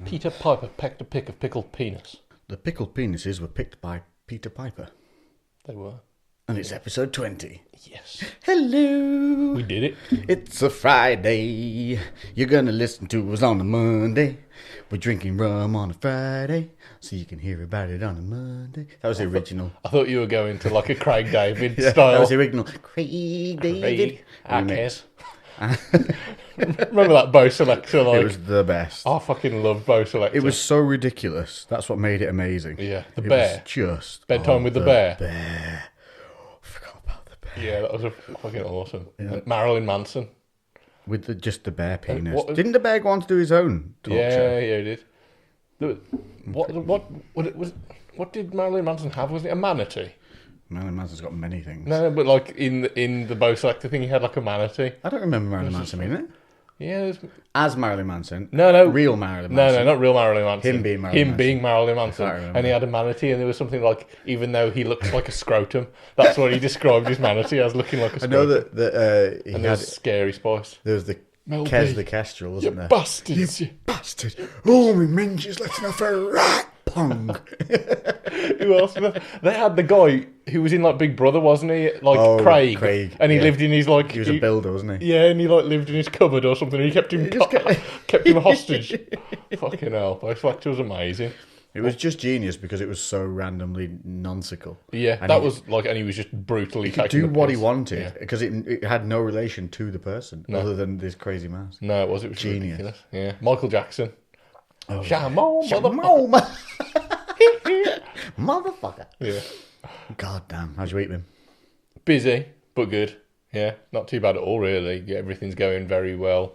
Peter Piper pecked a pick of pickled penis. The pickled penises were picked by Peter Piper. They were. And it's episode 20. Yes. Hello. We did it. It's a Friday. You're going to listen to us on a Monday. We're drinking rum on a Friday, so you can hear about it on a Monday. That was the original. I thought you were going to like a Craig David Yeah, style. that was the original. Craig David. Remember that Bo Selector? Like, It was the best. I fucking love Bo Selector. It was so ridiculous. That's what made it amazing. Yeah, the It bear. was just Bedtime with the bear. Bear. I forgot about the bear. Yeah, that was fucking awesome. And Marilyn Manson. With just the bear penis. what- Didn't the bear go on to do his own talk Yeah, show? yeah, he did. What did Marilyn Manson have? Was it a manatee? Marilyn Manson's got many things. No, but like in the Bo Selector thing, he had like a manatee. I don't remember Marilyn Manson being it. Yeah, there's... As Marilyn Manson. No. Real Marilyn Manson. No, not real Marilyn Manson. Him being Marilyn Manson. being Marilyn Manson. I can't remember. And he had a manatee, and there was something like, even though he looks like a scrotum, that's what he described his manatee as, looking like a I scrotum. know that he And had... there's Scary Spice. There was the Mel Kes B. the Kestrel, wasn't there? Bastards. You bastard. Oh, me minges letting off a rat pong. Who else? They had the guy who was in like Big Brother, wasn't he? Like Oh, Craig. Craig, And he yeah. lived in his like... He was a builder, wasn't he? Yeah, and he like lived in his cupboard or something. And he kept him kept him hostage. Fucking hell, Bo Selector was amazing. It was just genius because it was so randomly nonsensical. Yeah, And that he was like, and he was just brutally He could taking do the what he piss. wanted Yeah. because it had no relation to the person other than this crazy mask. No, it was Genius. ridiculous. Yeah, Michael Jackson. Oh, Shamon, motherfucker. Motherfucker. Yeah, God damn. How's your week been? busy but good. Yeah, not too bad at all, really. Yeah, everything's going very well.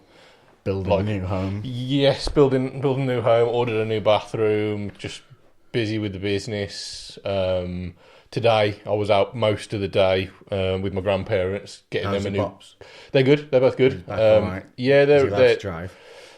Building a new home. Yes, building a new home, ordered a new bathroom, just busy with the business. Today, I was out most of the day with my grandparents, getting How's them a the new... pops? They're good, they're both good. Back all right? Yeah, Is he allowed to they're... drive?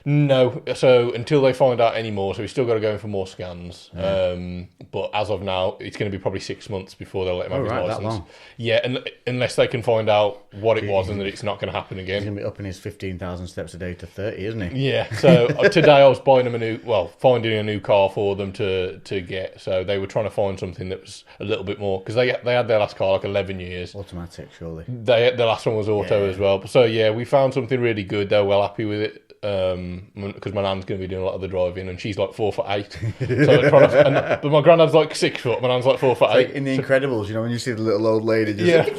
No, so until they find out any more, so we still got to go in for more scans. But as of now, it's going to be probably 6 months before they'll let him have his that license. long? Yeah, and unless they can find out what it was and that it's not going to happen He's again. going to be upping his 15,000 steps a day to 30, isn't he? Yeah, so today I was buying them finding a new car for them to get. So they were trying to find something that was a little bit more, because they had their last car like 11 years. Automatic, surely. The last one was auto as well. So yeah, we found something really good. They're well happy with it. Because my nan's going to be doing a lot of the driving, and she's like 4'8". So but my granddad's like 6 foot. My nan's like 4'8". Like in The Incredibles, you know, when you see the little old lady just... Yeah.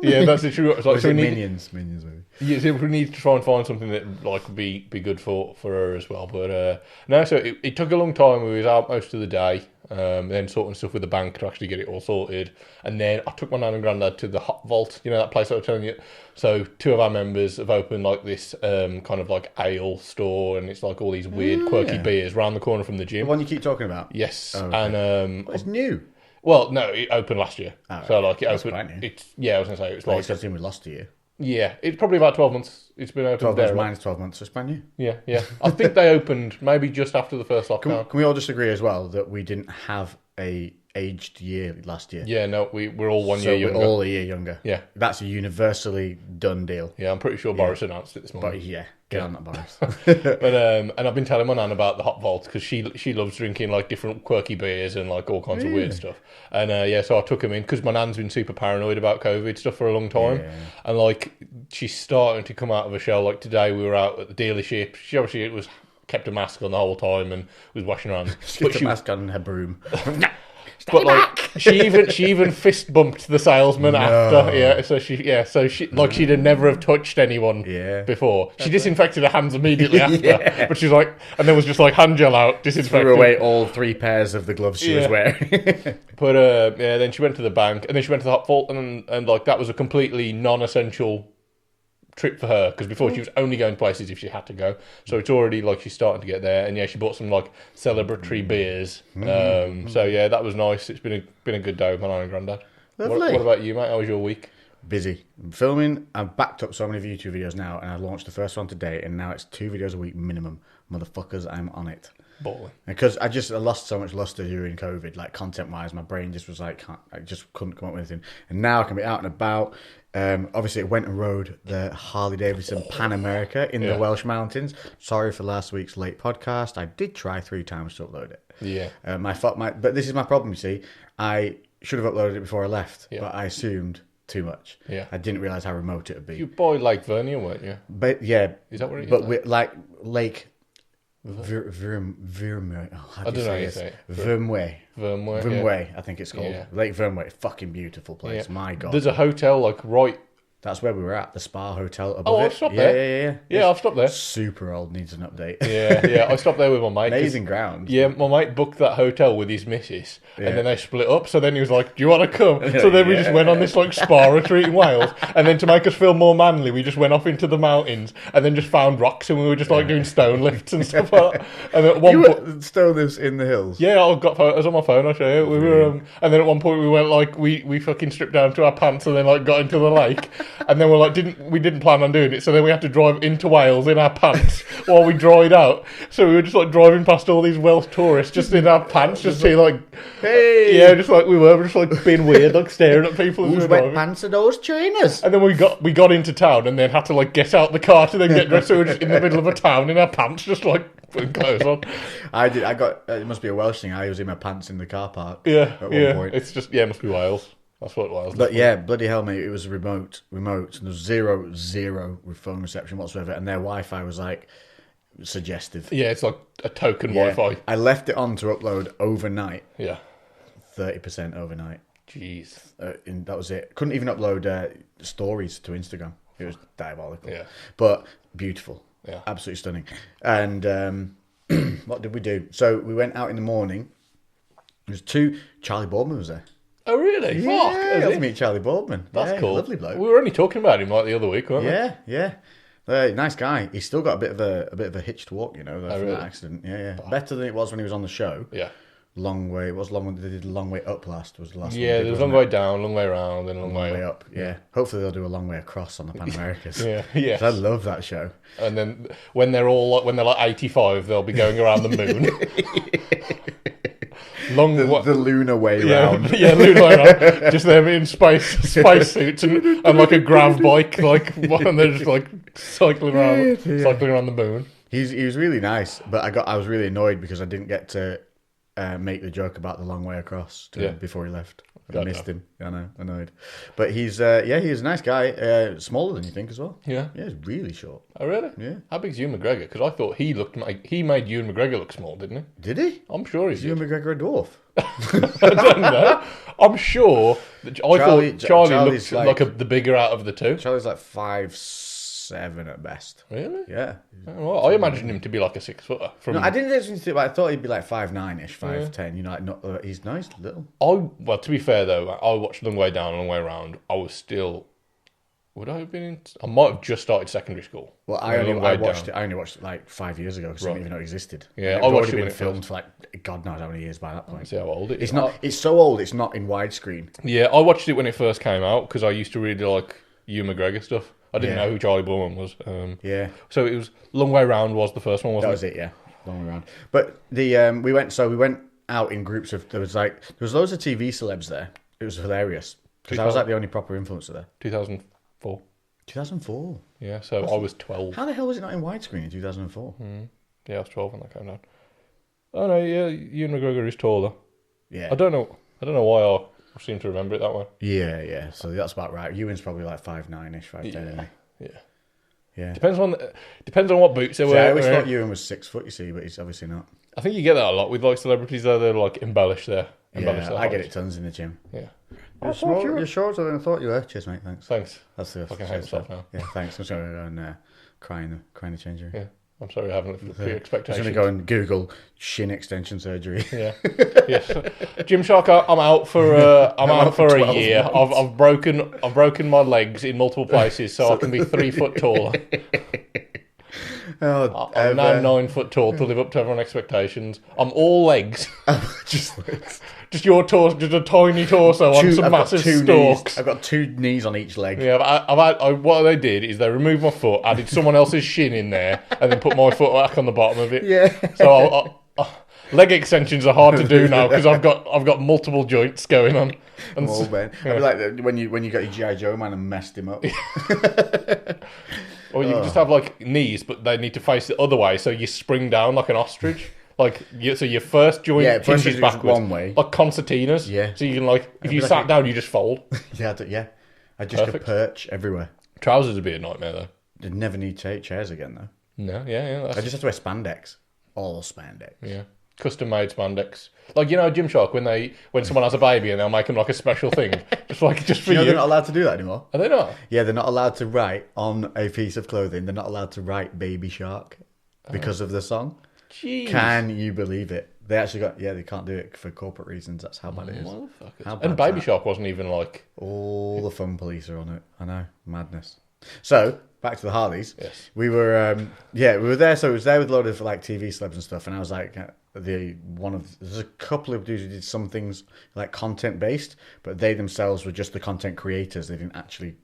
Yeah, that's the true. It's like, Was so it we need, Minions? Minions, maybe. yeah, so we need to try and find something that like would be good for her as well. But no, so it took a long time. We was out most of the day, then sorting stuff with the bank to actually get it all sorted, and then I took my nan and granddad to the Hot Vault. You know that place I was telling you. So 2 of our members have opened like this kind of like ale store, and it's like all these weird quirky beers around the corner from the The gym. one you keep talking about? Yes, Oh, okay. and It's new. well, no, it opened last year. Oh, so like it That's opened. quite new. It's I was gonna say it's Like, like it's we lost a year. yeah, it's probably about 12 months. It's been open 12 there. months minus 12 months, so it's brand new. Yeah. I think they opened maybe just after the first lockdown. Can we all just agree as well that we didn't have a aged year last year? Yeah, no, we're all one So year younger. we're all a year younger. Yeah. That's a universally done deal. Yeah, I'm pretty sure Boris announced it this But morning. yeah, get on that, Boris. But and I've been telling my nan about the Hot Vault because she loves drinking like different quirky beers and like all kinds of weird stuff. And so I took him in because my nan's been super paranoid about COVID stuff for a long time. Yeah. And like she's starting to come out of her shell. Like today we were out at the dealership. She obviously kept a mask on the whole time and was washing her hands. She got a mask on her broom. But like she even fist bumped the salesman after. Yeah, so she like she'd have never have touched anyone before. She disinfected her hands immediately after. But she's like, and there was just like hand gel out, disinfected. Threw away all 3 pairs of the gloves she was wearing. But then she went to the bank, and then she went to the Hot Vault, and like that was a completely non-essential trip for her because before she was only going places if she had to go. So it's already like she's starting to get there, and yeah, she bought some like celebratory beers. So yeah, that was nice. It's been a good day with my nan and granddad. Lovely. What about you, mate? How was your week? Busy. I'm filming. I've backed up so many YouTube videos now, and I launched the first one today, and now it's 2 videos a week minimum motherfuckers, I'm on it. Balling. Because I lost so much luster during COVID, like content-wise. My brain just was like, I just couldn't come up with anything. And now I can be out and about. Obviously, I went and rode the Harley Davidson Pan America in the Welsh Mountains. Sorry for last week's late podcast. I did try 3 times to upload it. Yeah. But this is my problem, you see. I should have uploaded it before I left, but I assumed too much. Yeah. I didn't realise how remote it would be. You boy Lake Vernia, weren't you? But yeah. Is that what it is? But like Lake Vyrmway. Oh, how do you say it? Vyrmway. Vyrmway, I think it's called. Yeah. Lake Vyrmway. Fucking beautiful place. Yeah. My God. There's a hotel like right. That's where we were at, the Spa Hotel above it. I've stopped there. Yeah, I've stopped there. Super old, needs an update. Yeah. I stopped there with my mate. Amazing ground. Yeah, my mate booked that hotel with his missus, and then they split up. So then he was like, "Do you want to come?" So then we just went on this like spa retreat in Wales, and then to make us feel more manly, we just went off into the mountains, and then just found rocks, and we were just like doing stone lifts and stuff like that. And at one point, stone lifts in the hills. Yeah, I've got photos on my phone. I'll show you. We were, and then at one point we went like we fucking stripped down to our pants, and then like got into the lake, and then we're like we didn't plan on doing it, so then we had to drive into Wales in our pants while we dried out. So we were just like driving past all these Welsh tourists just in our pants, just see like, hey, yeah, just like we were just like being weird, like staring at people. Whose wet pants are those trainers? And then we got into town, and then had to like get out the car to then get dressed. So we were just in the middle of a town in our pants, just like putting clothes on. I got. It must be a Welsh thing. I was in my pants in the car park. Yeah, at one point. It's just it must be Wales. That's what it was. But yeah, bloody hell, mate, it was remote, and there was zero phone reception whatsoever, and their Wi-Fi was like suggestive. Yeah, it's like a token Wi-Fi. I left it on to upload overnight. Yeah. 30% overnight. Jeez. And that was it. Couldn't even upload stories to Instagram. It was diabolical. Yeah. But beautiful. Yeah. Absolutely stunning. And what did we do? So we went out in the morning. There's 2... Charlie Boardman was there. Oh really? Yeah, I got to meet Charlie Boardman. That's cool. Lovely bloke. We were only talking about him like the other week, weren't we? Yeah. Nice guy. He's still got a bit of a hitch to walk, from that accident. Yeah. Better than it was when he was on the show. Yeah. Long way. It was long when they did the long way up last. Was the last. Yeah, there was a long way down, long way around, then a long way up. Yeah. Hopefully they'll do a long way across on the Pan Americas. Yeah. I love that show. And then when they're like 85, they'll be going around the moon. The lunar way round. Yeah, lunar way round. Just them in space suits and like a grav bike, and they're just like cycling around the moon. He was really nice, but I was really annoyed because I didn't get to make the joke about the long way across before he left. I missed him. I know, annoyed. But he's he's a nice guy. Smaller than you think as well. Yeah. Yeah, he's really short. Oh, really? Yeah. How big's Ewan McGregor? Because I thought he made Ewan McGregor look small, didn't he? Did he? I'm sure he did. Ewan McGregor a dwarf? I don't know. I'm sure that thought Charlie looked like the bigger out of the two. Charlie's like 5'7" at best. Really? Yeah. Well, I imagined him to be like a 6-footer. No, I didn't actually think. I thought he'd be like 5'9"-ish, 5'10". Like not. He's nice, little. Well, to be fair though, I watched Long Way Down, Long Way Round. I was still. Would I have been in? I might have just started secondary school. Well, I only watched it like 5 years ago because I didn't even know it existed. Yeah, I watched it when it filmed for like God knows how many years by that point. See how old it is. It's not. It's so old. It's not in widescreen. Yeah, I watched it when it first came out because I used to really like Ewan McGregor stuff. I didn't know who Charlie Boorman was. So it was Long Way Round was the first one, wasn't it? That was it. Yeah, Long Way Round. But the we went out in groups of there was loads of TV celebs there. It was hilarious because I was like the only proper influencer there. 2004. 2004. Yeah, so I was 12. How the hell was it not in widescreen in 2004? Yeah, I was 12 when that came out. Oh no, yeah, Ewan McGregor is taller. Yeah. I don't know why I seem to remember it that way. Yeah. So that's about right. Ewan's probably like 5'9"-ish, 5'10". Yeah. Depends on what boots they wear. I always thought Ewan was 6 foot, you see, but he's obviously not. I think you get that a lot with like celebrities though. They're like embellish their I get it tons in the gym. Yeah. You're shorter than I thought you were. Cheers, mate. Thanks. That's the fucking hate myself now. Yeah, thanks. I'm just going to go and cry in the changing room. Yeah. I'm sorry I haven't looked at the expectations. I'm going to go and Google shin extension surgery. Yeah. Yes. Gymshark, I'm out for a year. I've broken my legs in multiple places so I can be 3 foot taller. I'm now 9 foot tall to live up to everyone's expectations. I'm all legs. Just legs. Just your torso, just a tiny torso on some massive stalks. I've got 2 knees on each leg. Yeah, what they did is they removed my foot, added someone else's shin in there, and then put my foot back on the bottom of it. Yeah. So leg extensions are hard to do now because I've got multiple joints going on. And I'd be like when you got your G.I. Joe man and messed him up. Or you can just have like knees, but they need to face the other way, so you spring down like an ostrich. So your first joint hinges backwards, one way, like concertinas. Yeah. So you can if you sat down, you just fold. Yeah. I just could perch everywhere. Trousers would be a nightmare though. You'd never need chairs again though. No, yeah. I just have to wear spandex. All spandex. Yeah. Custom made spandex, Gymshark when someone has a baby and they'll make them like a special thing, just for you. They're not allowed to do that anymore. Are they not? Yeah, they're not allowed to write on a piece of clothing. They're not allowed to write "Baby Shark" because of the song. Jeez. Can you believe it? They actually they can't do it for corporate reasons. That's how bad it is. And Baby Shark wasn't even like all the fun police are on it. I know, madness. So back to the Harleys. Yes. We were we were there. So it was there with a load of like TV celebs and stuff. And I was like there's a couple of dudes who did some things like content based, but they themselves were just the content creators. They didn't actually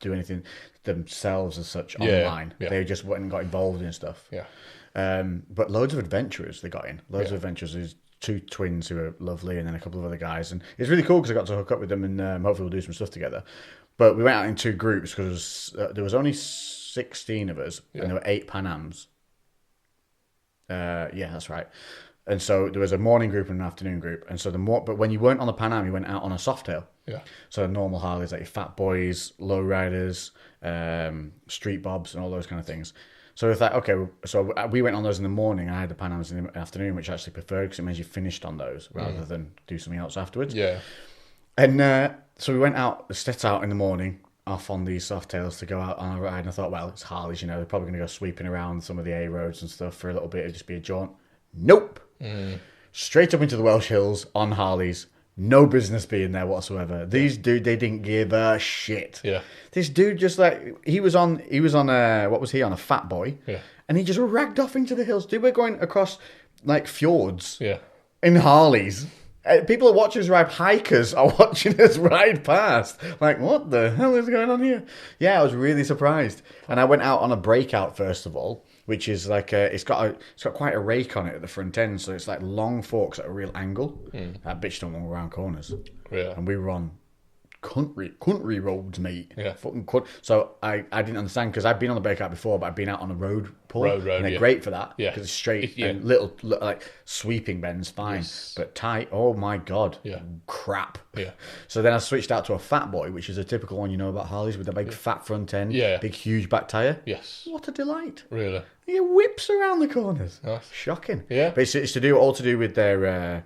do anything themselves as such online. Yeah. They just went and got involved in stuff. Yeah. But loads of adventurers they got in. Loads of adventurers. There's 2 twins who are lovely, and then a couple of other guys. And it's really cool because I got to hook up with them, and hopefully we'll do some stuff together. But we went out in 2 groups because there was only 16 of us, and there were 8 Pan Ams. Yeah, that's right. And so there was a morning group and an afternoon group. And so but when you weren't on the Pan Am, you went out on a Softail. Yeah. So normal Harleys like your Fat Boys, Lowriders, Street Bobs, and all those kind of things. So it's like, okay, so we went on those in the morning. I had the Pan Ams in the afternoon, which I actually preferred because it means you finished on those rather than do something else afterwards. Yeah. And so we went out, set out in the morning, off on these Softails to go out on a ride. And I thought, well, it's Harleys, they're probably going to go sweeping around some of the A roads and stuff for a little bit. It'd just be a jaunt. Nope. Straight up into the Welsh Hills on Harleys. No business being there whatsoever. These dude, they didn't give a shit. Yeah. This dude just he was on what was he on? A Fat Boy. Yeah. And he just ragged off into the hills. Dude, we're going across like fjords. Yeah. In Harleys. People are watching us ride. Hikers are watching us ride past. Like, what the hell is going on here? Yeah, I was really surprised. And I went out on a breakout first of all, which is like it's got quite a rake on it at the front end, so it's like long forks at a real angle. That bitch don't walk around corners. Yeah. And we were on country roads, mate. Yeah. Fucking so I didn't understand because I've been on the breakout before, but I've been out on a road pull. Road, and they're great for that. Yeah. Because it's straight Yeah. and little like sweeping bends, fine. Yes. But tight, oh my god. Yeah. Crap. Yeah. So then I switched out to a Fat Boy, which is a typical one about Harleys with the big fat front end, Yeah. big huge back tyre. Yes. What a delight. Really? He whips around the corners. Nice. Shocking. Yeah. But it's all to do with their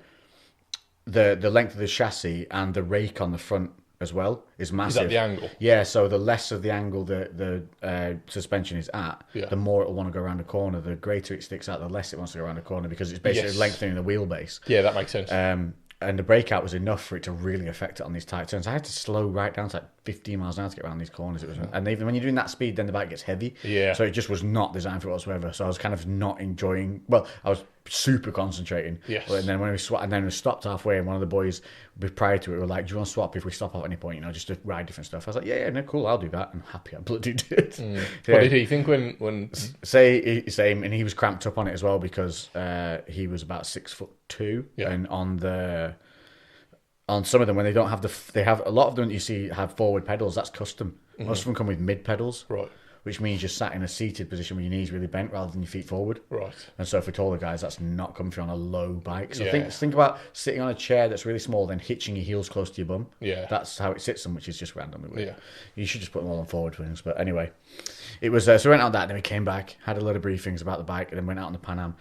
the length of the chassis and the rake on the front as well is massive. Is that the angle? Yeah, so the less of the angle the suspension is at, the more it'll want to go around a corner. The greater it sticks out, the less it wants to go around a corner because it's basically lengthening the wheelbase. Yeah, that makes sense. And the breakout was enough for it to really affect it on these tight turns. I had to slow right down to like 15 miles an hour to get around these corners. And even when you're doing that speed, then the bike gets heavy. Yeah. So it just was not designed for it whatsoever. So I was kind of not enjoying. Well, I was super concentrating. Yes. And then when we stopped halfway, and one of the boys prior to it were like, "Do you want to swap if we stop at any point? Just to ride different stuff." I was like, "Yeah, no, cool, I'll do that." I'm happy I bloody did. What did he think when? Same, and he was cramped up on it as well because he was about 6'2", and on some of them when they don't have they have a lot of them that you see have forward pedals. That's custom. Most of them come with mid pedals, Right. which means you're sat in a seated position with your knees really bent rather than your feet forward. Right. And so for taller guys, that's not comfy on a low bike. So Yeah. think about sitting on a chair that's really small, then hitching your heels close to your bum. Yeah. That's how it sits them, which is just randomly weird. Yeah. You should just put them all on forward things. But anyway, it was so we went out that, then we came back, had a lot of briefings about the bike, and then went out on the Pan Am.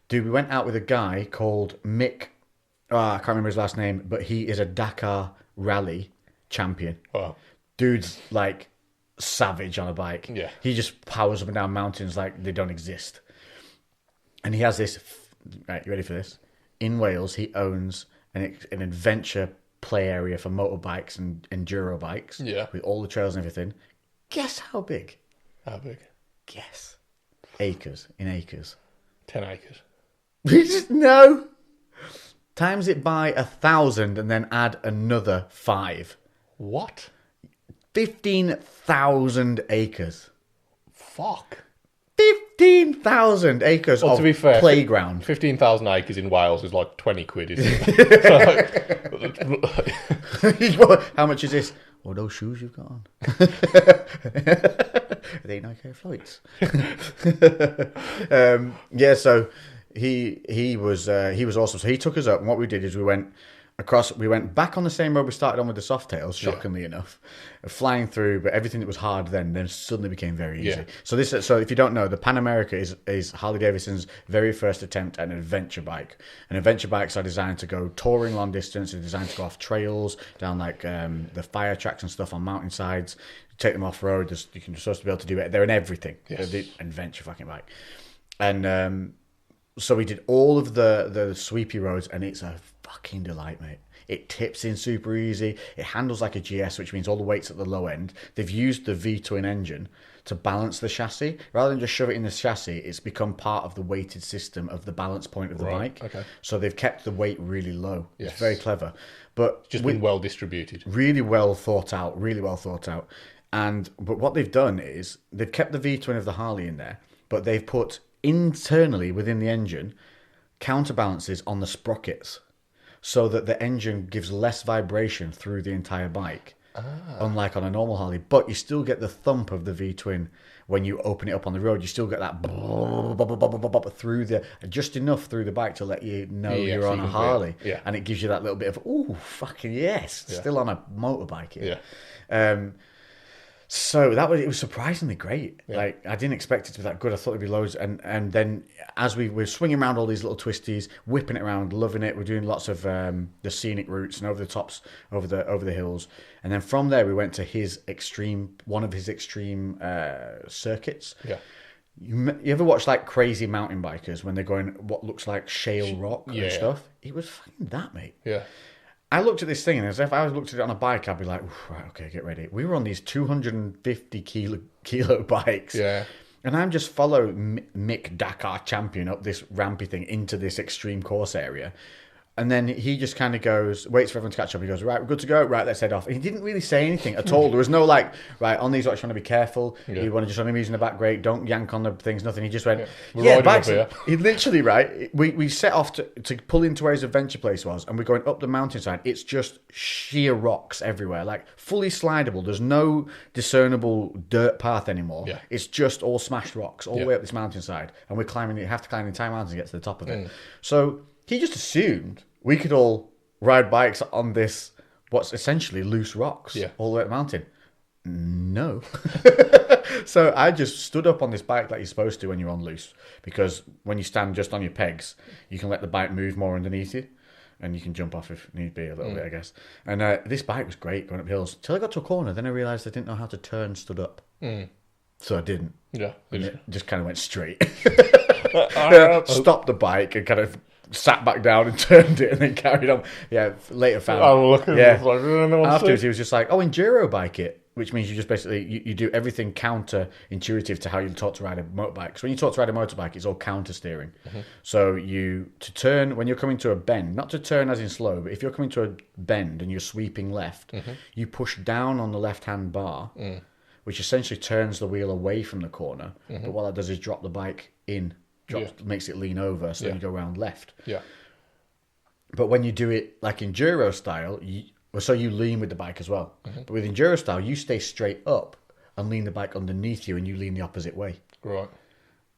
Dude, we went out with a guy called Mick. I can't remember his last name, but he is a Dakar Rally champion. Wow. Dude's like savage on a bike. Yeah. He just powers up and down mountains like they don't exist. And he has this. Right, you ready for this? In Wales, he owns an adventure play area for motorbikes and enduro bikes. Yeah. With all the trails and everything. Guess how big? How big? Guess. acres. In acres. 10 acres. No. Times it by 1,000 and then add another 5. What? 15,000 acres. Fuck. 15,000 acres Well, of to be fair, playground. 15,000 acres in Wales is like 20 quid, isn't it? How much is this? Oh, those shoes you've got on. They Nike Air Flights. Yeah, so he was awesome. So he took us up, and what we did is we went back on the same road we started on with the Softails, shockingly enough, flying through, but everything that was hard then suddenly became very easy. Yeah. So if you don't know, the Pan America is Harley Davidson's very first attempt at an adventure bike. And adventure bikes are designed to go touring long distance, they're designed to go off trails, down like the fire tracks and stuff on mountainsides, take them off road, you're supposed to be able to do it. They're in everything. Yes. They're the adventure fucking bike. And so we did all of the sweepy roads, and it's a fucking delight, mate. It tips in super easy. It handles like a GS, which means all the weight's at the low end. They've used the V-twin engine to balance the chassis. Rather than just shove it in the chassis, it's become part of the weighted system of the balance point of the bike. Okay. So they've kept the weight really low. Yes. It's very clever. But Just been well distributed. really well thought out. But what they've done is they've kept the V-twin of the Harley in there, but they've put internally within the engine counterbalances on the sprockets so that the engine gives less vibration through the entire bike, unlike on a normal Harley. But you still get the thump of the V-twin when you open it up on the road. You still get that through just enough through the bike to let you know you're on a Harley. Yeah. And it gives you that little bit of, ooh, fucking yes, still on a motorbike here. Yeah. So it was surprisingly great. Yeah. Like, I didn't expect it to be that good. I thought it'd be loads. And then as we were swinging around all these little twisties, whipping it around, loving it. We're doing lots of the scenic routes and over the tops, over the hills. And then from there, we went to one of his extreme circuits. Yeah. You ever watch like crazy mountain bikers when they're going what looks like shale rock and stuff? It was fucking that, mate. Yeah. I looked at this thing, and as if I looked at it on a bike, I'd be like, right, okay, get ready. We were on these 250 kilo bikes. Yeah. And I'm just following Mick Dakar champion up this rampy thing into this extreme course area. And then he just kind of goes, waits for everyone to catch up. He goes, right, we're good to go. Right, let's head off. And he didn't really say anything at all. There was no like, right, on these, I want to be careful. You want to just, I'm using the back brake. Don't yank on the things, nothing. He just went, bikes. He literally, right, we set off to pull into where his adventure place was. And we're going up the mountainside. It's just sheer rocks everywhere, like fully slidable. There's no discernible dirt path anymore. Yeah. It's just all smashed rocks all the way up this mountainside. And we're climbing, you have to climb the entire mountain to get to the top of it. So he just assumed we could all ride bikes on this, what's essentially loose rocks, all the way up the mountain. No. So I just stood up on this bike like you're supposed to when you're on loose, because when you stand just on your pegs, you can let the bike move more underneath you, and you can jump off if need be a little bit, I guess. And this bike was great going up hills until I got to a corner. Then I realised I didn't know how to turn stood up. So I didn't. Yeah. And it just kind of went straight. Stopped the bike and kind of sat back down and turned it and then carried on. Yeah, later found. Oh, look at yeah. Like, afterwards, he was just like, enduro bike it, which means you just basically, you do everything counter-intuitive to how you taught to ride a motorbike. So when you taught to ride a motorbike, it's all counter-steering. So to turn, when you're coming to a bend, not to turn as in slow, but if you're coming to a bend and you're sweeping left, you push down on the left-hand bar, which essentially turns the wheel away from the corner. But what that does is drop the bike in. Makes it lean over, so then you go around left. Yeah. But when you do it like enduro style, you lean with the bike as well. But with enduro style, you stay straight up and lean the bike underneath you, and you lean the opposite way. Right.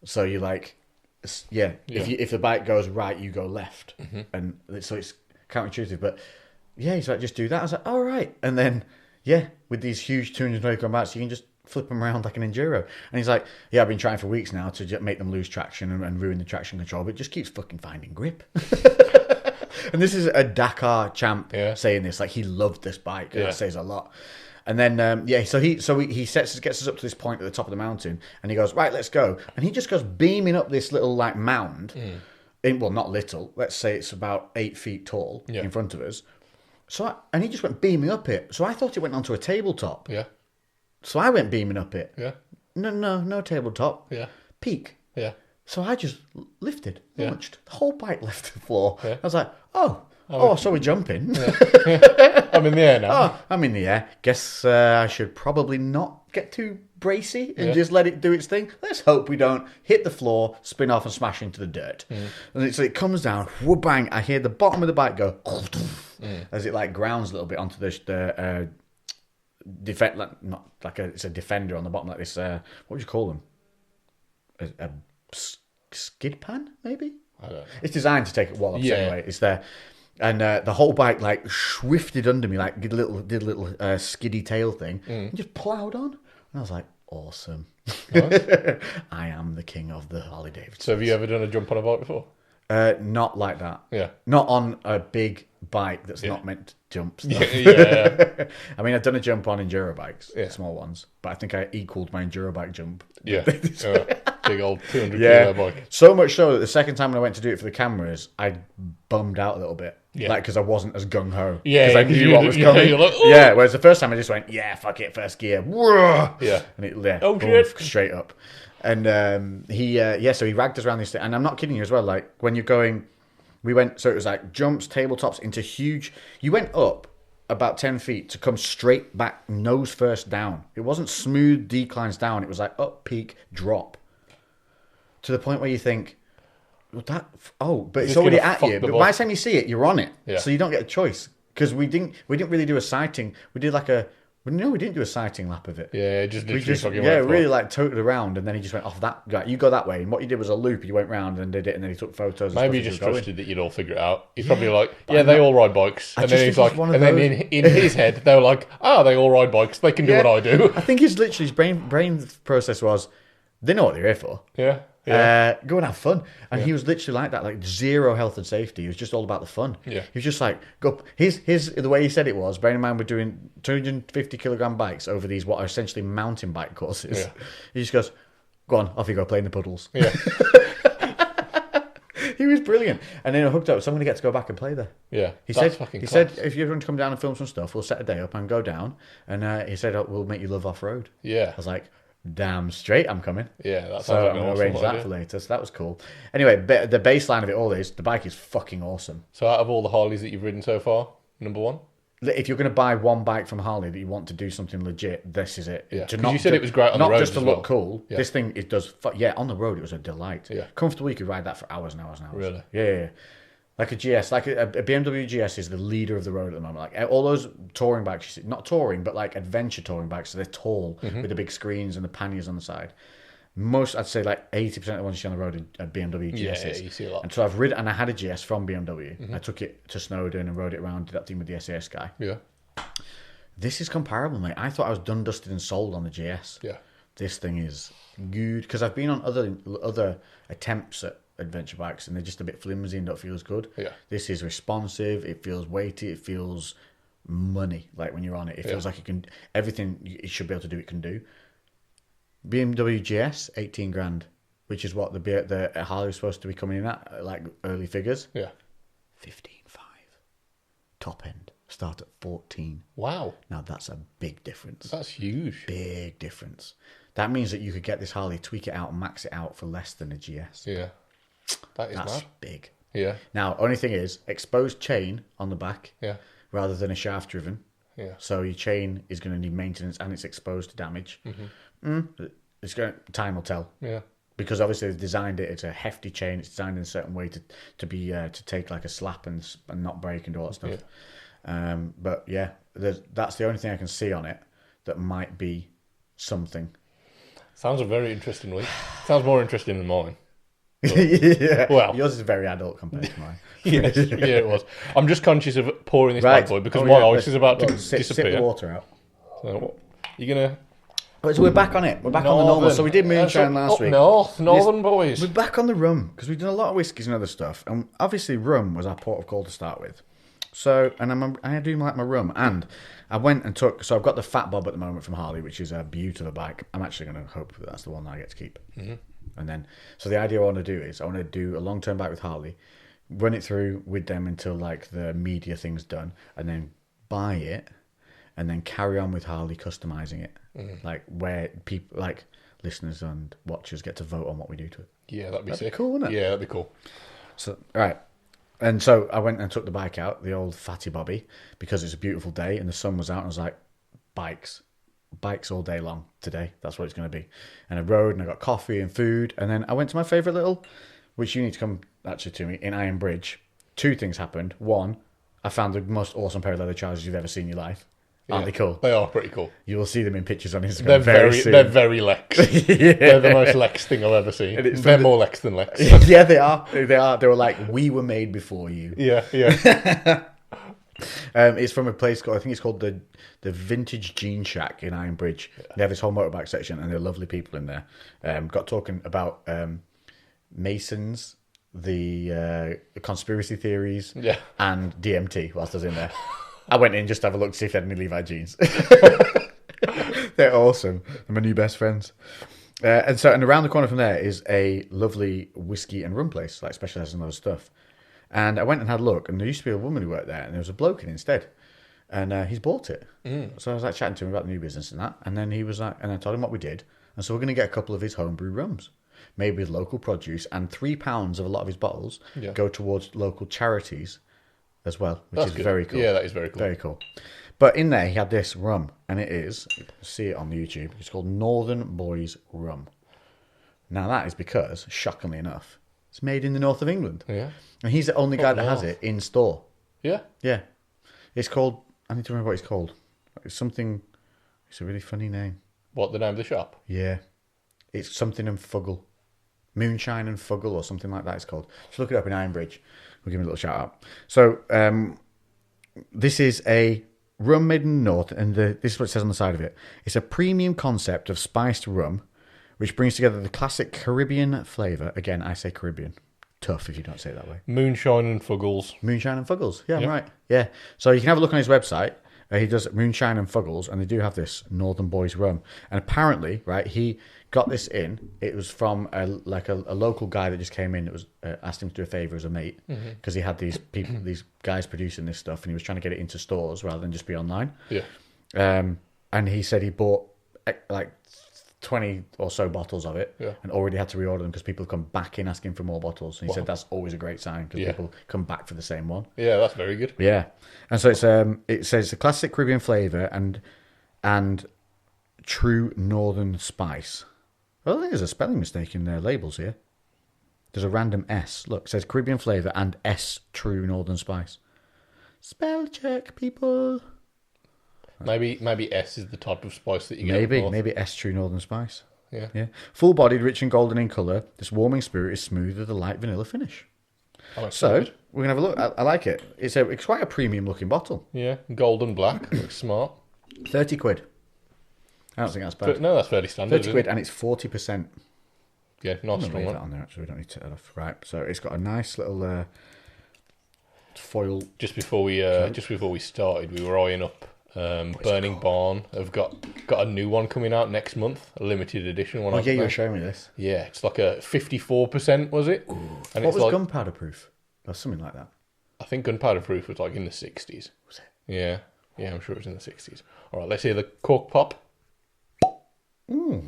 So you're like, if the bike goes right, you go left, and so it's counterintuitive. But he's like, just do that. I was like, all right, and then with these huge 200 bikes, you can just flip them around like an enduro. And he's like, I've been trying for weeks now to just make them lose traction and ruin the traction control, but it just keeps fucking finding grip. And this is a Dakar champ saying this, like he loved this bike. That says a lot. And then so he gets us up to this point at the top of the mountain, and he goes, right, let's go. And he just goes beaming up this little like mound. Well, not little, let's say it's about 8 feet tall in front of us. And he just went beaming up it. So I thought it went onto a tabletop. Yeah. So I went beaming up it. Yeah. No tabletop. Yeah. Peak. Yeah. So I just lifted, launched. Yeah. The whole bike left the floor. Yeah. I was like, so we're jumping. Yeah. I'm in the air now. I'm in the air. Guess I should probably not get too bracy and just let it do its thing. Let's hope we don't hit the floor, spin off and smash into the dirt. And so it comes down, whoop, bang. I hear the bottom of the bike go as it like grounds a little bit onto the defend, like, not like it's a defender on the bottom, like this. What would you call them? A skid pan, maybe. I don't know. It's designed to take wallops anyway. It's there. And the whole bike like swifted under me, like did a little skiddy tail thing, and just ploughed on. And I was like, awesome! Nice. I am the king of the Harley Davidson. So have you ever done a jump on a bike before? Not like that. Yeah. Not on a big bike that's not meant to jump stuff. Yeah. I mean, I've done a jump on enduro bikes, small ones, but I think I equaled my enduro bike jump. Yeah. Big old 200 kilo bike. So much so that the second time when I went to do it for the cameras, I bummed out a little bit. Yeah. Like, because I wasn't as gung-ho. Yeah. Because I knew what was coming. You're like, whereas the first time I just went, fuck it, first gear. Yeah. And it, oh, shit. Straight up. And so he ragged us around this thing. And I'm not kidding you as well. Like, when you're going, so it was like jumps, tabletops into huge, you went up about 10 feet to come straight back, nose first down. It wasn't smooth declines down. It was like up, peak, drop. To the point where you think, but it's already at you. But by the time you see it, you're on it. Yeah. So you don't get a choice. Because we didn't really do a sighting. We did we didn't do a sighting lap of it. Yeah, really like toted around, and then he just went off that. Like, you go that way, and what you did was a loop. You went round and did it, and then he took photos. Maybe he just trusted that you'd all figure it out. He's probably like, they all ride bikes, and then he's like, and then in his head, they were like, they all ride bikes. They can do what I do. I think his brain process was, they know what they're here for. Yeah. Go and have fun. And he was literally like that, like zero health and safety. He was just all about the fun. Yeah. He was just like, go. The way he said it was, bearing in mind we're doing 250 kilogram bikes over these what are essentially mountain bike courses. Yeah. He just goes, go on, off you go, play in the puddles. Yeah. He was brilliant. And then I hooked up, so I'm going to get to go back and play there. Yeah. He said, if you're going to come down and film some stuff, we'll set a day up and go down. And he said, we'll make you love off-road. Yeah. I was like, damn straight, I'm coming. Yeah, that's so I'm going to arrange that for later. So that was cool. Anyway, the baseline of it all is the bike is fucking awesome. So out of all the Harleys that you've ridden so far, number one? If you're going to buy one bike from Harley that you want to do something legit, this is it. Yeah, because you said it was great on the road. Not just to look cool. Yeah. This thing, it does. On the road, it was a delight. Yeah, comfortable. You could ride that for hours and hours and hours. Really? Yeah. Like a GS, like a BMW GS is the leader of the road at the moment. Like all those touring bikes, not touring, but like adventure touring bikes. So they're tall with the big screens and the panniers on the side. I'd say like 80% of the ones you see on the road are BMW GSs. Yeah, you see a lot. And so I've ridden, and I had a GS from BMW. I took it to Snowdon and rode it around, did that thing with the SAS guy. Yeah. This is comparable, mate. I thought I was done, dusted, and sold on the GS. Yeah. This thing is good because I've been on other attempts at adventure bikes and they're just a bit flimsy and don't feel as good. Yeah. This is responsive. It feels weighty. It feels money. Like when you're on it, it feels like it can everything it should be able to do. It can do. BMW GS 18 grand, which is what the Harley was supposed to be coming in at, like early figures. Yeah. 15.5 top end. Start at 14. Wow. Now that's a big difference. That's huge. Big difference. That means that you could get this Harley, tweak it out, max it out for less than a GS. Yeah. That's mad. Big. Yeah. Now, only thing is, exposed chain on the back. Yeah. Rather than a shaft driven. Yeah. So your chain is going to need maintenance and it's exposed to damage. Time will tell. Yeah. Because obviously they've designed it. It's a hefty chain. It's designed in a certain way to take like a slap and not break and all that stuff. Yeah. But yeah, that's the only thing I can see on it that might be something. Sounds a very interesting week. Sounds more interesting than mine. Yeah. Well, yours is very adult compared to mine. Yes, yeah, it was. I'm just conscious of pouring this bad boy because my ice is about to disappear. Sip the water out. So you're gonna. So we're back on it. We're back on the normal. So we did moonshine last week. Northern boys. We're back on the rum because we've done a lot of whiskies and other stuff, and obviously rum was our port of call to start with. So, and I do like my rum, and I went and took. So I've got the Fat Bob at the moment from Harley, which is a beaut of a bike. I'm actually going to hope that that's the one that I get to keep. Mm-hmm. And then, so the idea I want to do is I want to do a long-term bike with Harley, run it through with them until like the media thing's done, and then buy it, and then carry on with Harley customizing it, like where people like listeners and watchers get to vote on what we do to it. Yeah, that'd be sick. cool, wouldn't it? Yeah, that'd be cool. So, right. And so I went and took the bike out, the old fatty Bobby, because it's a beautiful day and the sun was out. And I was like, bikes all day long today. That's what it's going to be. And I rode and I got coffee and food. And then I went to my favourite little, which you need to come actually to me, in Iron Bridge. 2 things happened. One, I found the most awesome pair of leather trousers you've ever seen in your life. Aren't they cool? They are pretty cool. You will see them in pictures on Instagram. They're very Lex. Yeah. They're the most Lex thing I've ever seen. They're more Lex than Lex. Yeah, they are. They were like, we were made before you. Yeah. It's from a place called, I think it's called the Vintage Jean Shack in Iron Bridge. They have this whole motorbike section, and they're lovely people in there. Got talking about Masons, the conspiracy theories, and DMT whilst I was in there. I went in just to have a look to see if they had any Levi jeans. They're awesome. They're my new best friends. And around the corner from there is a lovely whiskey and rum place, like specialised in those stuff. And I went and had a look, and there used to be a woman who worked there, and there was a bloke in instead. And he's bought it. So I was like chatting to him about the new business and that. And then he was like, and I told him what we did. And so we're going to get a couple of his homebrew rums, made with local produce, and £3 of a lot of his bottles go towards local charities as well, which is good. Very cool. Yeah, that is very cool. Very cool. But in there, he had this rum, and it is, you can see it on the YouTube, it's called Northern Boys Rum. Now, that is because, shockingly enough, it's made in the north of England. Yeah. And he's the only guy that has it in store. Yeah. Yeah. It's called, I need to remember what it's called. It's a really funny name. What, the name of the shop? Yeah. It's something and Fuggle. Moonshine and Fuggle or something like that it's called. Just look it up in Iron Bridge. We'll give him a little shout out. So, this is a rum made in the north, and this is what it says on the side of it. It's a premium concept of spiced rum, which brings together the classic Caribbean flavour. Again, I say Caribbean. Tough if you don't say it that way. Moonshine and Fuggles. Moonshine and Fuggles. Yeah, I'm right. Yeah. So you can have a look on his website. He does Moonshine and Fuggles, and they do have this Northern Boys rum. And apparently, right, he got this in. It was from a local guy that just came in that was asked him to do a favour as a mate, because he had these people, these guys producing this stuff, and he was trying to get it into stores rather than just be online. Yeah. And he said he bought like 20 or so bottles of it, and already had to reorder them because people have come back in asking for more bottles. And he said that's always a great sign because people come back for the same one. Yeah, that's very good. Yeah, and so it says a classic Caribbean flavour and true northern spice. Well, I think there's a spelling mistake in their labels here. There's a random S. Look, it says Caribbean flavour and S true northern spice. Spell check, people. Maybe S is the type of spice that you get. Maybe S true northern spice. Yeah. Full-bodied, rich and golden in colour. This warming spirit is smooth with a light vanilla finish. So we're gonna have a look. I like it. It's quite a premium-looking bottle. Yeah, golden black. Looks smart. 30 quid. I don't think that's bad. But no, that's fairly standard. 30 quid, and it's 40%. Yeah, nice strong leave one. that on there. Actually, we don't need to take that off. Right. So it's got a nice little foil. Just before we started, we were eyeing up. Burning Barn have got a new one coming out next month, a limited edition one. Oh yeah, you were showing me this. Yeah, it's like a 54%, was it? Ooh. And what was like, gunpowder proof? Or something like that. I think gunpowder proof was like in the 60s. Was it? Yeah, I'm sure it was in the 60s. All right, let's hear the cork pop. Ooh.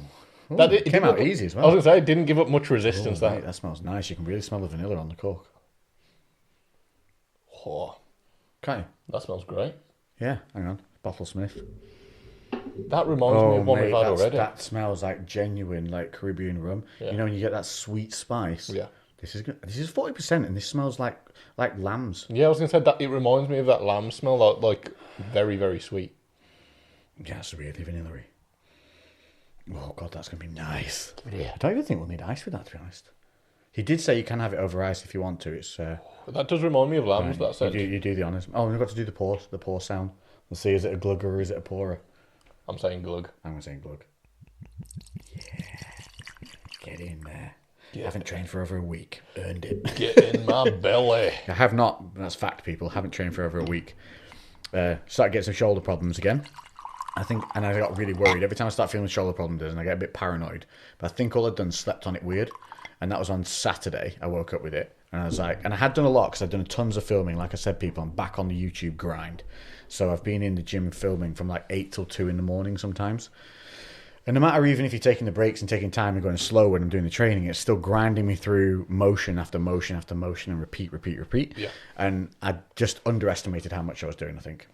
It came out easy as well. I was going to say, it didn't give up much resistance. Mate, that smells nice. You can really smell the vanilla on the cork. Oh, Can't you? that smells great. Yeah, hang on. Bottle Smith. That reminds me of one we've had already. That smells like genuine, like Caribbean rum. Yeah. You know, when you get that sweet spice. Yeah. This is good. This is 40%, and this smells like lambs. Yeah, I was going to say that it reminds me of that lamb smell, like very, very sweet. Yeah, it's really vanilla-y. Oh god, that's going to be nice. Yeah. I don't even think we'll need ice with that, to be honest. He did say you can have it over ice if you want to. It's that does remind me of lambs. That scent. You do the honours. Oh, we've got to do the pour sound. We'll see, is it a glug or is it a pourer? I'm saying glug. I'm saying glug. Yeah. Get in there. Yeah. Haven't trained for over a week. Earned it. Get in my belly. I have not. That's fact, people. Haven't trained for over a week. Started getting some shoulder problems again. I think, and I got really worried. Every time I start feeling shoulder problems, and I get a bit paranoid. But I think all I'd done slept on it weird. And that was on Saturday. I woke up with it. And I was like, and I had done a lot because I'd done tons of filming. Like I said, people, I'm back on the YouTube grind. So I've been in the gym filming from like 8 till 2 in the morning sometimes. And no matter even if you're taking the breaks and taking time and going slow when I'm doing the training, it's still grinding me through motion after motion after motion and repeat. Yeah. And I just underestimated how much I was doing, I think.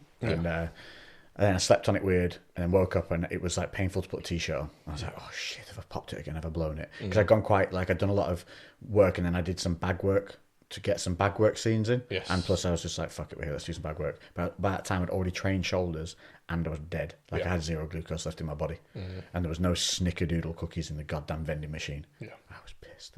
And then I slept on it weird and then woke up and it was like painful to put a t-shirt on. I was like, oh shit, have I popped it again? Have I blown it? Because I'd gone quite, like, I'd done a lot of work and then I did some bag work to get some bag work scenes in. Yes. And plus I was just like, fuck it, we're here, let's do some bag work. But by that time I'd already trained shoulders and I was dead. Like I had zero glucose left in my body. And there was no snickerdoodle cookies in the goddamn vending machine. Yeah. I was pissed.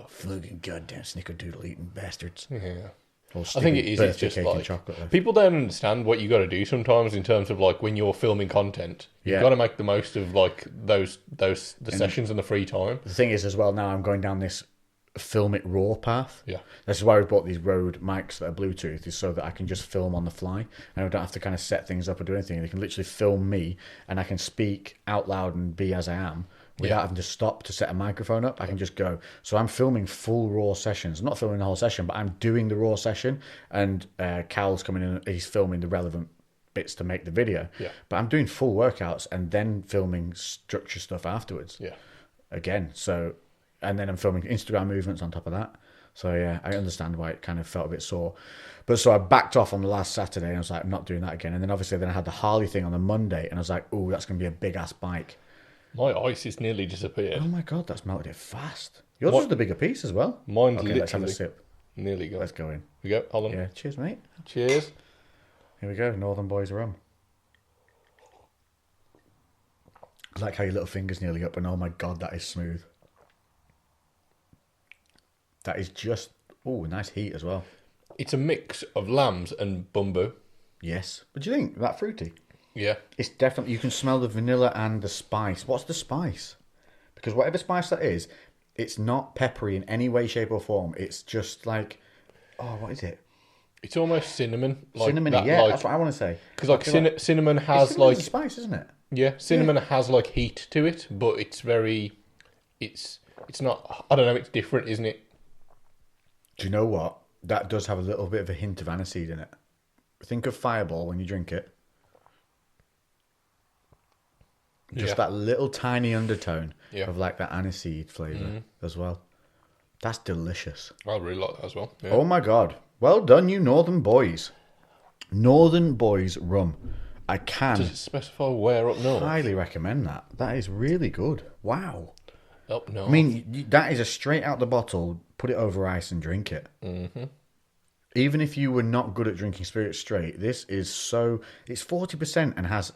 Fucking goddamn snickerdoodle eating bastards. Yeah. I think it is. It's just like people don't understand what you got to do sometimes in terms of like when you're filming content. You've got to make the most of like those sessions and the free time. The thing is, as well, now I'm going down this film it raw path. Yeah, this is why we bought these Rode mics that are Bluetooth, is so that I can just film on the fly and I don't have to kind of set things up or do anything. They can literally film me and I can speak out loud and be as I am. Without having to stop to set a microphone up, I can just go. So I'm filming full raw sessions. I'm not filming the whole session, but I'm doing the raw session. And Cal's coming in, he's filming the relevant bits to make the video. Yeah. But I'm doing full workouts and then filming structure stuff afterwards. Yeah. Again, so, and then I'm filming Instagram movements on top of that. So yeah, I understand why it kind of felt a bit sore. But so I backed off on the last Saturday and I was like, I'm not doing that again. And then obviously then I had the Harley thing on the Monday and I was like, oh, that's going to be a big ass bike. My ice has nearly disappeared. Oh my god, that's melted it fast. Yours was the bigger piece as well. Mine's okay, literally let's have a sip. Nearly gone. Let's go in. We go. Hold on. Yeah, cheers, mate. Cheers. Here we go. Northern Boys rum. I like how your little finger's nearly up, and oh my god, that is smooth. That is just nice heat as well. It's a mix of lambs and bumbu. Yes. What do you think? That fruity? Yeah. It's definitely, you can smell the vanilla and the spice. What's the spice? Because whatever spice that is, it's not peppery in any way, shape or form. It's just like, what is it? It's almost cinnamon. Like cinnamon, yeah, like, that's what I want to say. Because like cinnamon has like... a spice, isn't it? Yeah, cinnamon has like heat to it, but it's very... It's not... I don't know, it's different, isn't it? Do you know what? That does have a little bit of a hint of aniseed in it. Think of Fireball when you drink it. Just that little tiny undertone of like that aniseed flavour as well. That's delicious. I really like that as well. Yeah. Oh my god. Well done, you Northern Boys. Northern Boys rum. I can... Does it specify where up north? Highly recommend that. That is really good. Wow. Up north. I mean, that is a straight out the bottle, put it over ice and drink it. Mm-hmm. Even if you were not good at drinking spirits straight, this is so... It's 40% and has...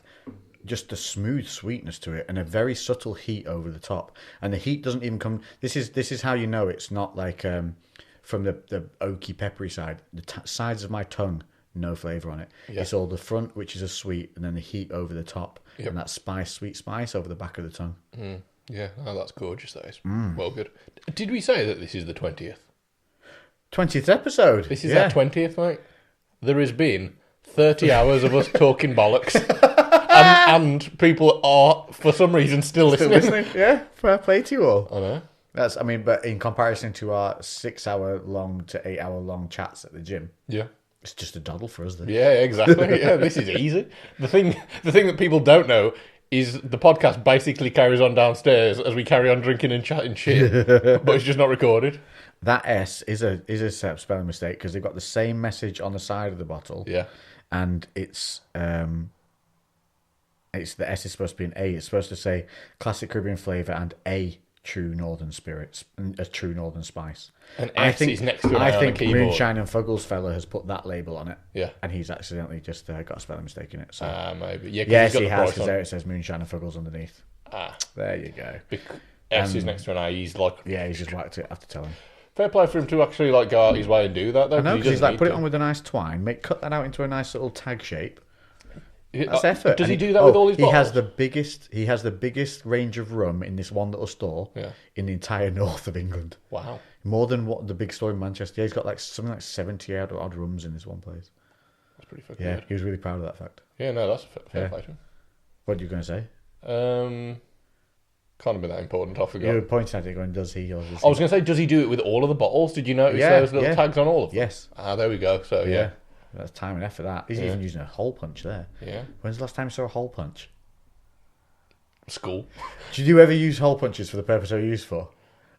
just a smooth sweetness to it and a very subtle heat over the top, and the heat doesn't even come. This is how you know it's not like from the oaky peppery side. The sides of my tongue, no flavour on it. Yeah. It's all the front, which is a sweet, and then the heat over the top, and that sweet spice over the back of the tongue. Yeah, that's gorgeous. That is well good. Did we say that this is the 20th episode? This is our 20th, mate. There has been 30 hours of us talking bollocks. And people are, for some reason, still listening. Yeah, fair play to you all. I know. But in comparison to our 6 hour long to 8 hour long chats at the gym, it's just a doddle for us then. Yeah, exactly. Yeah, this is easy. The thing that people don't know is the podcast basically carries on downstairs as we carry on drinking and chatting shit, but it's just not recorded. That S is a spelling mistake because they've got the same message on the side of the bottle. Yeah, and it's the S is supposed to be an A. It's supposed to say classic Caribbean flavour and a true northern spirits and a true northern spice. And S is next to an I think Moonshine and Fuggles fella has put that label on it. Yeah, and he's accidentally just got a spelling mistake in it. So maybe. Yeah, yes, he has, because there it says Moonshine and Fuggles underneath. There you go. S is next to an A. He's like, he's just whacked it. I have to tell him. Fair play for him to actually like go out his way and do that though. I know, because he's like, put it on with a nice twine, cut that out into a nice little tag shape. That's effort. Does he do that with all his bottles? He has the biggest range of rum in this one little store in the entire north of England. Wow. More than what the big store in Manchester. He's got like something like 70 odd rums in this one place. That's pretty fucking good. He was really proud of that fact. Yeah, no, that's fair play to him. What are you going to say? Can't be that important, I forgot. You were pointing at it going, does he or does he? I was going to say, does he do it with all of the bottles? Did you notice those little tags on all of them? Yes. There we go. So, yeah. That's time and effort, that. He's even using a hole punch there. Yeah. When's the last time you saw a hole punch? school. Did you ever use hole punches for the purpose they were used for?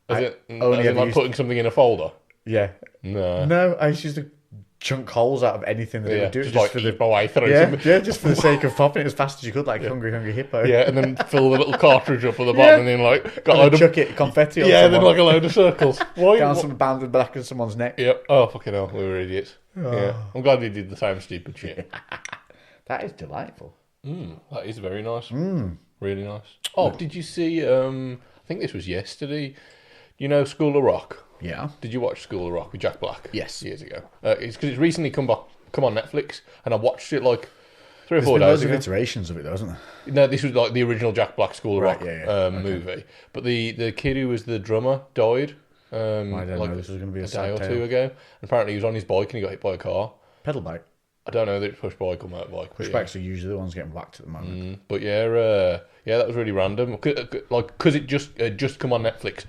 As in like putting something in a folder? Yeah. No, I used to chunk holes out of anything that they would do. Just like for eat my way through yeah, just for the sake of popping it as fast as you could, like Hungry Hippo. Yeah, and then fill the little cartridge up at the bottom, and then like got a load of chuck it confetti. On yeah, someone. then like a load of circles. Why? Down some band in the back of someone's neck. Yep. Oh fucking hell, we were idiots. Yeah, I'm glad we did the same stupid shit. That is delightful. That is very nice. Really nice. Oh, did you see? I think this was yesterday. You know, School of Rock. Yeah. Did you watch School of Rock with Jack Black? Yes. Years ago. It's because it's recently come on Netflix, and I watched it like 3 or There's 4 been days loads ago. of iterations of it, though, isn't there? No, this was like the original Jack Black School of Rock Okay. movie. But the kid who was the drummer died. I don't know. This was going to be a day sad or tale. 2 ago. Apparently, he was on his bike and he got hit by a car. Pedal bike. I don't know whether it's push bike or motorbike. Push bikes are usually the ones getting whacked at the moment. But yeah, that was really random. Because it just come on Netflix.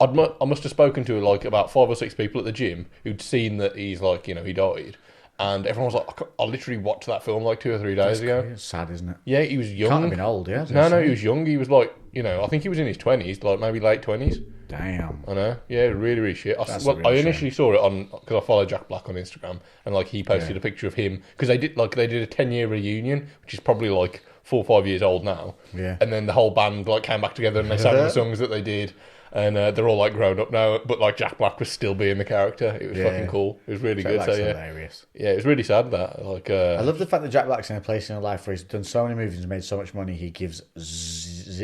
I must have spoken to like about 5 or 6 people at the gym who'd seen that he's like, you know, he died. And everyone was like, I literally watched that film like 2 or 3 days ago. It's sad, isn't it? Yeah, he was young. Can't have been old, yeah. No, he was young. He was like, you know, I think he was in his 20s, like maybe late 20s. Damn. I know. Yeah, really, really shit. I initially saw it on because I follow Jack Black on Instagram, and like he posted a picture of him because they did a 10-year reunion, which is probably like 4 or 5 years old now. Yeah. And then the whole band like came back together and they sang the songs that they did. And they're all like grown up now, but like Jack Black was still being the character. It was fucking cool. It was really good. So hilarious. Yeah, it was really sad that like. I love the fact that Jack Black's in a place in his life where he's done so many movies and made so much money. He gives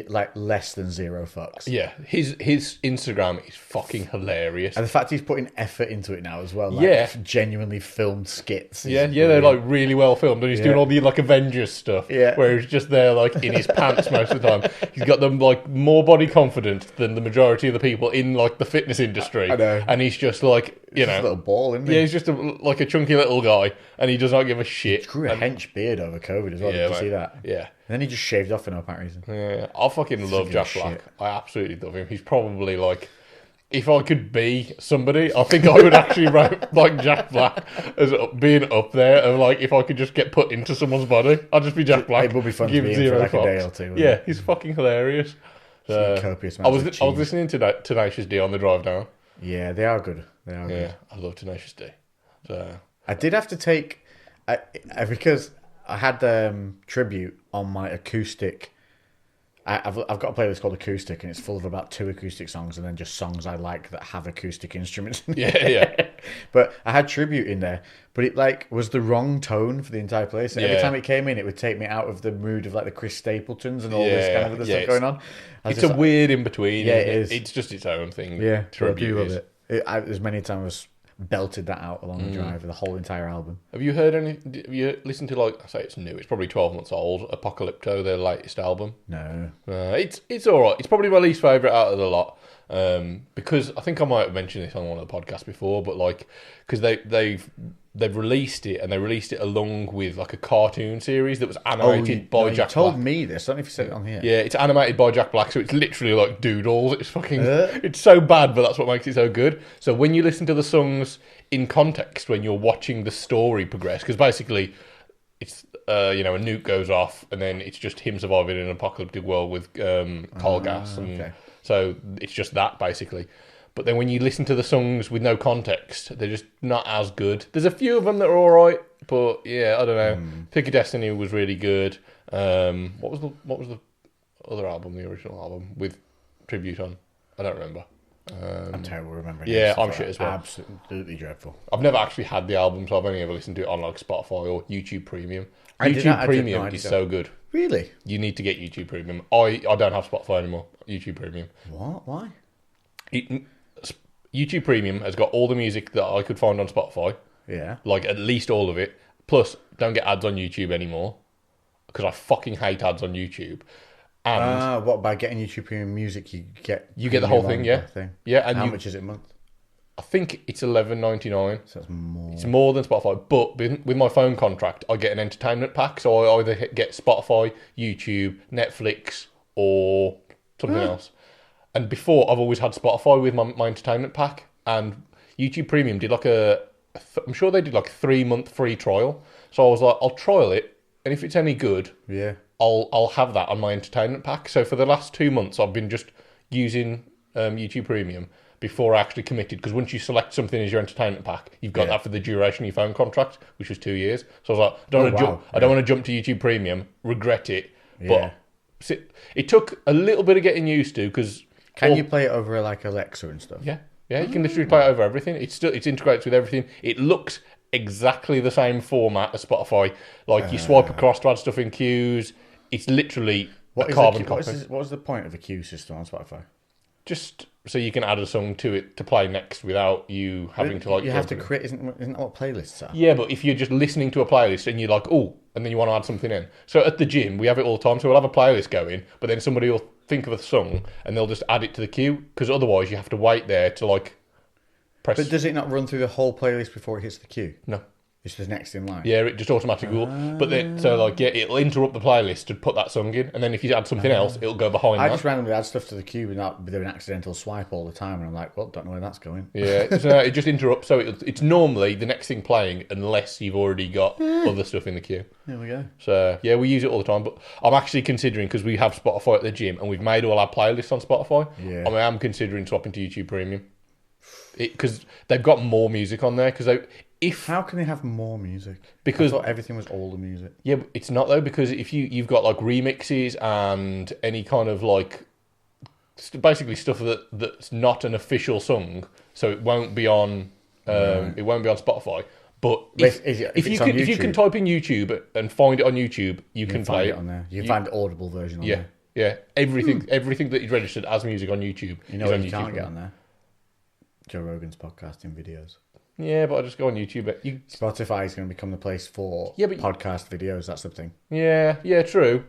like less than 0 fucks. Yeah, his Instagram is fucking hilarious. And the fact he's putting effort into it now as well. Like, genuinely filmed skits. They're like really well filmed, and he's doing all the like Avengers stuff. Yeah, where he's just there like in his pants most of the time. He's got them like more body confident than the majority of the people in like the fitness industry. I know. And he's just like just a little ball, isn't he? Yeah, he's just like a chunky little guy, and he does not give a shit. He grew a hench beard over COVID as well. Did you see that? Yeah. And then he just shaved off for no apparent reason. Yeah, I fucking love Jack Black. I absolutely love him. He's probably like, if I could be somebody, I think I would actually write like Jack Black as being up there. Of like, if I could just get put into someone's body, I'd just be Jack Black. It would be fun to be in for like a day or two. Yeah, he's fucking hilarious. Copious I was listening to Tenacious D on the drive down. Yeah, they are good. They are good. Yeah, I love Tenacious D. So I did have to take because I had tribute on my acoustic. I've got a playlist called Acoustic, and it's full of about 2 acoustic songs, and then just songs I like that have acoustic instruments. Yeah. But I had tribute in there, but it like was the wrong tone for the entire place. And every time it came in, it would take me out of the mood of like the Chris Stapletons and all this kind of other stuff going on. It's a weird in between. Yeah, it is. It's just its own thing. Yeah, tribute I do love it. As many times belted that out along the drive, the whole entire album. Have you heard any? Have you listened to like? I say it's new. It's probably 12 months old. Apocalypto, their latest album. No, it's all right. It's probably my least favorite out of the lot. Because I think I might have mentioned this on one of the podcasts before, but like because they've released it, and they released it along with like a cartoon series that was animated by Jack Black. You told me this. I don't know if you said it on here. Yeah, it's animated by Jack Black, so it's literally like doodles. It's fucking... It's so bad, but that's what makes it so good. So when you listen to the songs in context, when you're watching the story progress, because basically it's, a nuke goes off, and then it's just him surviving in an apocalyptic world with coal gas. And so it's just that, basically. But then when you listen to the songs with no context, they're just not as good. There's a few of them that are all right, but yeah, I don't know. Pick of Destiny was really good. What was the other album, the original album with tribute on? I don't remember. I'm terrible remembering. Yeah, I'm shit as well. Absolutely dreadful. I've never actually had the album, so I've only ever listened to it on like Spotify or YouTube Premium. YouTube Premium is so good. Really? You need to get YouTube Premium. I don't have Spotify anymore. YouTube Premium. What? Why? YouTube Premium has got all the music that I could find on Spotify. Yeah. Like, at least all of it. Plus, don't get ads on YouTube anymore. Because I fucking hate ads on YouTube. And by getting YouTube Premium Music, you get the whole thing, yeah. Yeah, and how much is it a month? I think it's $11.99. So it's more. It's more than Spotify. But with my phone contract, I get an entertainment pack. So I either get Spotify, YouTube, Netflix, or something else. And before, I've always had Spotify with my entertainment pack, and YouTube Premium did like I'm sure they did like a 3-month free trial. So I was like, I'll trial it, and if it's any good, I'll have that on my entertainment pack. So for the last 2 months, I've been just using YouTube Premium before I actually committed. Because once you select something as your entertainment pack, you've got that for the duration of your phone contract, which was 2 years. So I was like, I don't want to jump to YouTube Premium, regret it. Yeah. But it took a little bit of getting used to because. Can you play it over like Alexa and stuff? Yeah, you can literally play it over everything. It's integrated with everything. It looks exactly the same format as Spotify. Like you swipe across to add stuff in queues. It's literally a carbon copy. What was the point of a queue system on Spotify? Just so you can add a song to it to play next without you having to like. You have to create. Isn't that what playlists are? Yeah, but if you're just listening to a playlist and you're like, oh, and then you want to add something in. So at the gym, we have it all the time. So we'll have a playlist going, but then somebody will think of a song and they'll just add it to the queue because otherwise you have to wait there to like press. But does it not run through the whole playlist before it hits the queue? No. It's the next in line. Yeah, it just automatically will. But then, so like, yeah, it'll interrupt the playlist to put that song in, and then if you add something else, it'll go behind I that. just randomly add stuff to the queue without doing an accidental swipe all the time, and I'm like, well, don't know where that's going. Yeah, so it just interrupts. So it's normally the next thing playing unless you've already got other stuff in the queue. There we go. So yeah, we use it all the time. But I'm actually considering, because we have Spotify at the gym and we've made all our playlists on Spotify. Yeah. I am considering swapping to YouTube Premium because they've got more music on there. How can they have more music? Because I thought everything was all the music. Yeah, but it's not though, because if you've got like remixes and any kind of like basically stuff that's not an official song, so it won't be on it won't be on Spotify. But if you can type in YouTube and find it on YouTube, you can play it on there. You can find the audible version on there. Yeah, everything that is registered as music on YouTube. You know what you can't get on there? Joe Rogan's podcasting videos. Yeah, but I just go on YouTube. Spotify is going to become the place for podcast videos. That's the thing. Yeah, true.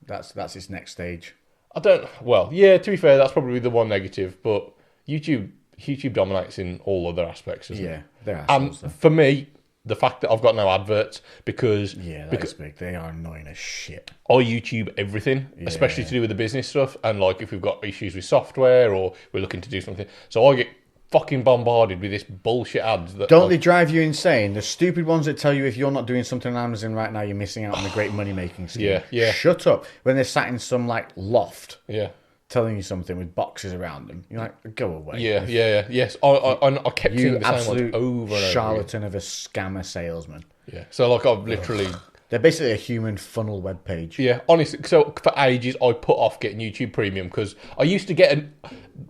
That's its next stage. To be fair, that's probably the one negative. But YouTube dominates in all other aspects, isn't it? Yeah, and for me, the fact that I've got no adverts because that's big. They are annoying as shit. I YouTube everything, especially to do with the business stuff, and like if we've got issues with software or we're looking to do something, so I get fucking bombarded with this bullshit ads. Don't they drive you insane? The stupid ones that tell you if you're not doing something on Amazon right now, you're missing out on the great money making scheme. Yeah. Shut up. When they're sat in some like loft. Yeah. Telling you something with boxes around them. You're like, go away. Yes. I kept seeing the same ones over and over. Charlatan of a scammer salesman. Yeah. So like I've literally. They're basically a human funnel web page. Yeah, honestly. So for ages, I put off getting YouTube Premium because I used to get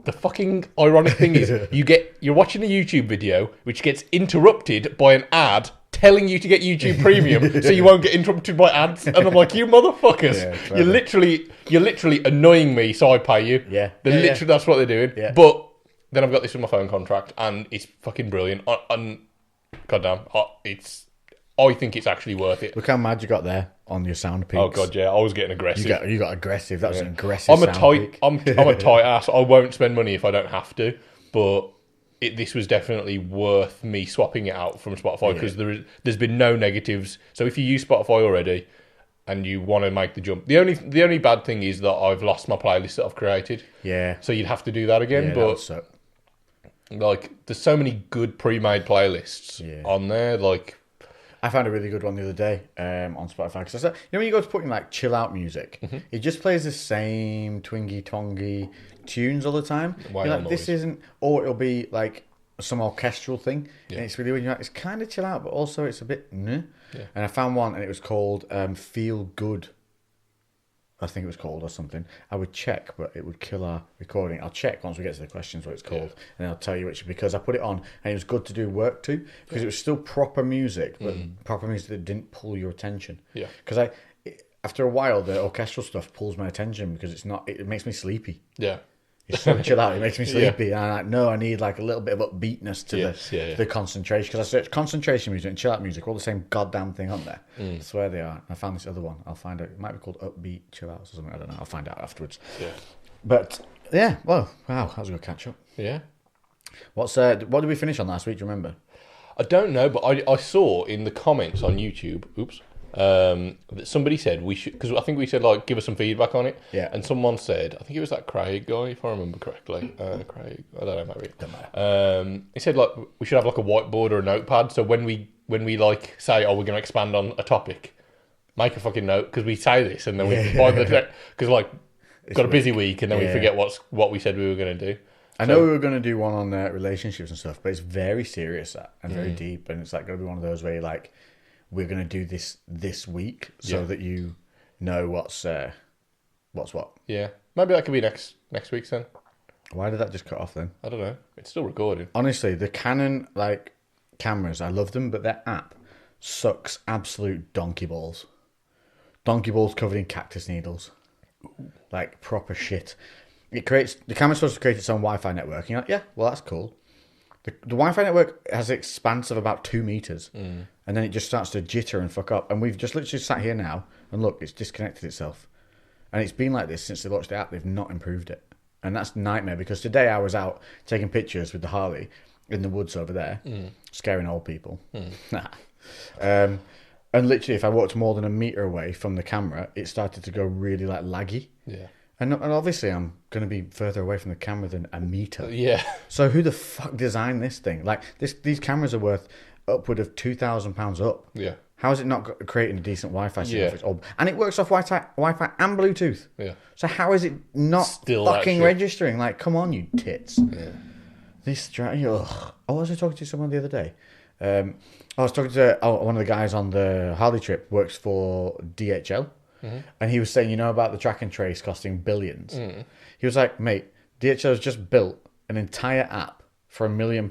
the fucking ironic thing is you're watching a YouTube video which gets interrupted by an ad telling you to get YouTube Premium so you won't get interrupted by ads. And I'm like, you motherfuckers, you're literally annoying me, so I pay you. Yeah, literally that's what they're doing. Yeah. But then I've got this in my phone contract, and it's fucking brilliant. And goddamn, I think it's actually worth it. Look how mad you got there on your sound peaks. Oh god, yeah, I was getting aggressive. You got aggressive. That was an aggressive. I'm a tight ass. I won't spend money if I don't have to. But this was definitely worth me swapping it out from Spotify because there's been no negatives. So if you use Spotify already and you want to make the jump, the only bad thing is that I've lost my playlist that I've created. Yeah. So you'd have to do that again. But like, there's so many good pre-made playlists on there. Like, I found a really good one the other day on Spotify. Because when you go to put in like chill out music, it just plays the same twingy twongy tunes all the time. You're like, this isn't, or it'll be like some orchestral thing, and it's really when you're like, it's kind of chill out, but also it's a bit. And I found one, and it was called "Feel Good." I think it was called or something. I would check, but it would kill our recording. I'll check once we get to the questions what it's called, and I'll tell you which, because I put it on and it was good to do work to, because it was still proper music, but proper music that didn't pull your attention. Yeah. Because after a while, the orchestral stuff pulls my attention because it makes me sleepy. Yeah. It's so chill out. It makes me sleepy. And I'm like, no, I need like a little bit of upbeatness to the concentration. Because I searched concentration music and chill out music, all the same goddamn thing on there. I swear they are. I found this other one. I'll find it. It might be called upbeat chill outs or something. I don't know. I'll find out afterwards. Yeah. But yeah, well, wow, that was a good catch up. Yeah. What did we finish on last week? Do you remember? I don't know, but I saw in the comments on YouTube. That somebody said we should, because I think we said like give us some feedback on it. Yeah. And someone said, I think it was that Craig guy, if I remember correctly. Craig, I don't know, maybe. Don't matter. He said like we should have like a whiteboard or a notepad, so when we like say, oh, we're going to expand on a topic, make a fucking note because we say this and then we because like got a busy week and then we forget what we said we were going to do. I know we were going to do one on relationships and stuff, but it's very serious and very deep, and it's like going to be one of those where you're like, we're going to do this week so that you know what's what. Yeah, maybe that could be next week's then. Why did that just cut off then? I don't know. It's still recording. Honestly, the Canon cameras, I love them, but their app sucks absolute donkey balls. Donkey balls covered in cactus needles. Like proper shit. The camera's supposed to create its own Wi-Fi network. And you're like, yeah, well, that's cool. The Wi-Fi network has an expanse of about 2 meters. And then it just starts to jitter and fuck up. And we've just literally sat here now, and look, it's disconnected itself. And it's been like this since they launched the app. They've not improved it. And that's a nightmare, because today I was out taking pictures with the Harley in the woods over there, scaring old people. And literally, if I walked more than a meter away from the camera, it started to go really laggy. Yeah. And obviously, I'm going to be further away from the camera than a meter. Yeah. So who the fuck designed this thing? Like, these cameras are worth upward of £2,000 up. Yeah. How is it not creating a decent Wi-Fi signal? Yeah. And it works off Wi-Fi and Bluetooth. Yeah. So how is it not still fucking registering? Like, come on, you tits. Yeah. This strategy. I was talking to someone the other day. I was talking to one of the guys on the Harley trip, works for DHL. And he was saying, about the track and trace costing billions. He was like, mate, DHL has just built an entire app for £1 million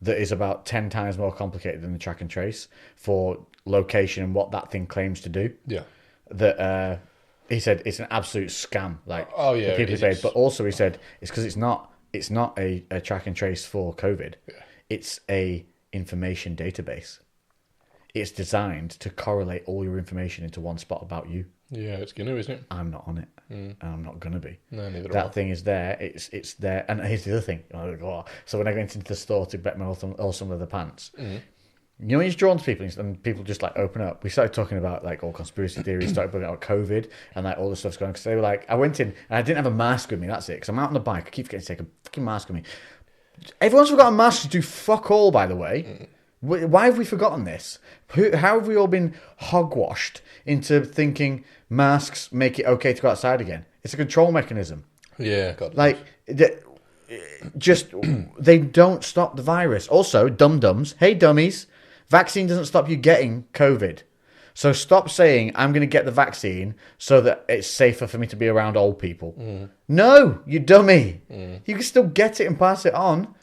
that is about 10 times more complicated than the track and trace for location and what that thing claims to do. Yeah. That he said it's an absolute scam. Like, people say, but also he said it's because it's not a track and trace for COVID. Yeah. It's a information database. It's designed to correlate all your information into one spot about you. Yeah, it's going to, isn't it? I'm not on it. And I'm not going to be. No, neither that thing is there. It's there. And here's the other thing. So when I went into the store to get my awesome leather pants, when you're drawn to people and people just open up, we started talking about all conspiracy theories, started talking about COVID and all this stuff's going on. Because they were I went in and I didn't have a mask with me. That's it. Because I'm out on the bike. I keep forgetting to take a fucking mask with me. Everyone's forgotten masks to do fuck all, by the way. Why have we forgotten this? How have we all been hogwashed into thinking masks make it okay to go outside again? It's a control mechanism. Yeah, God. They don't stop the virus. Also, dum-dums, hey dummies, vaccine doesn't stop you getting COVID. So stop saying, I'm going to get the vaccine so that it's safer for me to be around old people. No, you dummy. You can still get it and pass it on.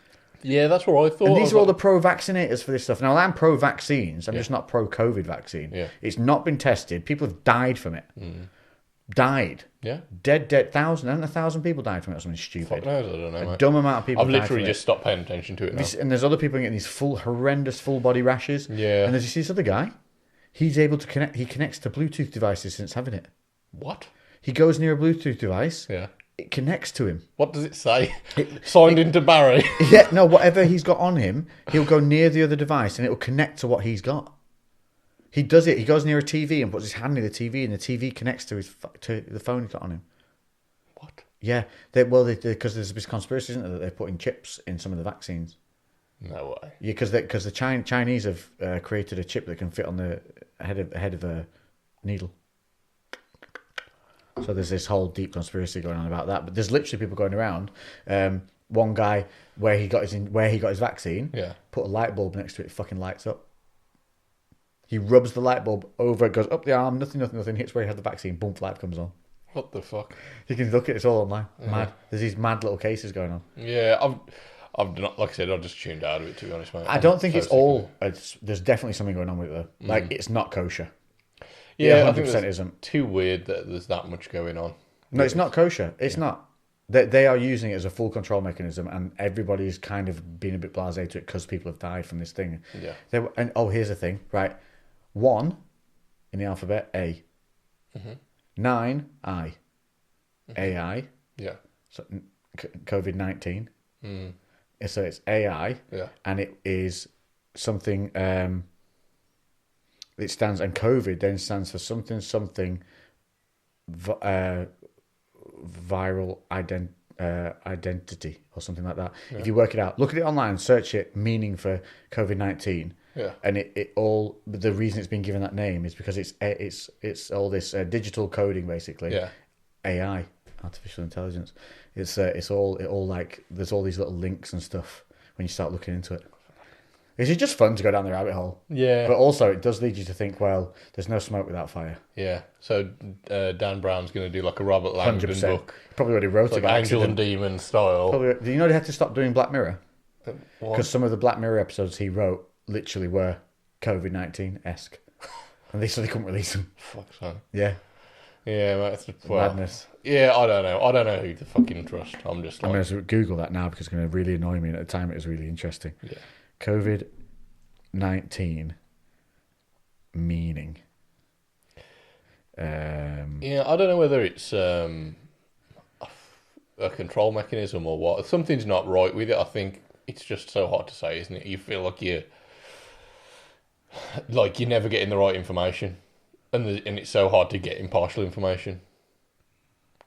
Yeah, that's what I thought. And these are all the pro-vaccinators for this stuff. Now, I'm pro-vaccines. I'm just not pro-COVID vaccine. Yeah. It's not been tested. People have died from it. Died. Yeah. Dead. 1,000 people died from it or something stupid. Fuck knows, I don't know, mate. A dumb amount of people I've literally just stopped paying attention to it now. And there's other people getting these horrendous full body rashes. Yeah. And there's this other guy. He's able to connect. He connects to Bluetooth devices since having it. What? He goes near a Bluetooth device. Yeah. It connects to him. What does it say? Signed into Barry. Yeah, no, whatever he's got on him, he'll go near the other device and it'll connect to what he's got. He does it. He goes near a TV and puts his hand near the TV and the TV connects to the phone he's got on him. What? Yeah. Because there's this conspiracy, isn't there, that they're putting chips in some of the vaccines. No way. Yeah, because the Chinese have created a chip that can fit on the head of a needle. So there's this whole deep conspiracy going on about that. But there's literally people going around. One guy where he got his vaccine, put a light bulb next to it, fucking lights up. He rubs the light bulb over, it goes up the arm, nothing, hits where he had the vaccine, boom, light comes on. What the fuck? You can look at it, it's all online. Mad. There's these mad little cases going on. Yeah, I've not, like I said, I've just tuned out of it, to be honest, mate. I don't think it's all. There's definitely something going on with it though. It's not kosher. Yeah, 100% isn't. Too weird that there's that much going on. No, it's not kosher. It's not. They are using it as a full control mechanism, and everybody's kind of been a bit blasé to it because people have died from this thing. Yeah. Here's the thing, right? 1 in the alphabet, A. 9, I. AI. Yeah. So COVID-19. So it's AI. Yeah. And it is something. It stands, and COVID then stands for something viral identity or something like that. Yeah. If you work it out, look at it online, search it, meaning for COVID-19, Yeah. And it all, the reason it's been given that name is because it's all this digital coding, basically. Yeah. AI, artificial intelligence. It's all like, there's all these little links and stuff when you start looking into it. It's just fun to go down the rabbit hole. Yeah. But also, it does lead you to think, well, there's no smoke without fire. Yeah. So Dan Brown's going to do like a Robert Langdon 100%. book. Probably already wrote Like it by Angel accident. and Demon style. Probably, do you know they had to stop doing Black Mirror? What? Because some of the Black Mirror episodes he wrote literally were COVID-19-esque. And they couldn't release them. Fuck's sake. Yeah. Yeah, mate, well, Madness. Yeah, I don't know. I don't know who to fucking trust. I'm just like... I'm going to Google that now because it's going to really annoy me. And at the time, it was really interesting. Yeah. COVID-19 meaning. Yeah, I don't know whether it's a control mechanism or what. Something's not right with it. I think it's just so hard to say, isn't it? You feel like you're never getting the right information, and it's so hard to get impartial information.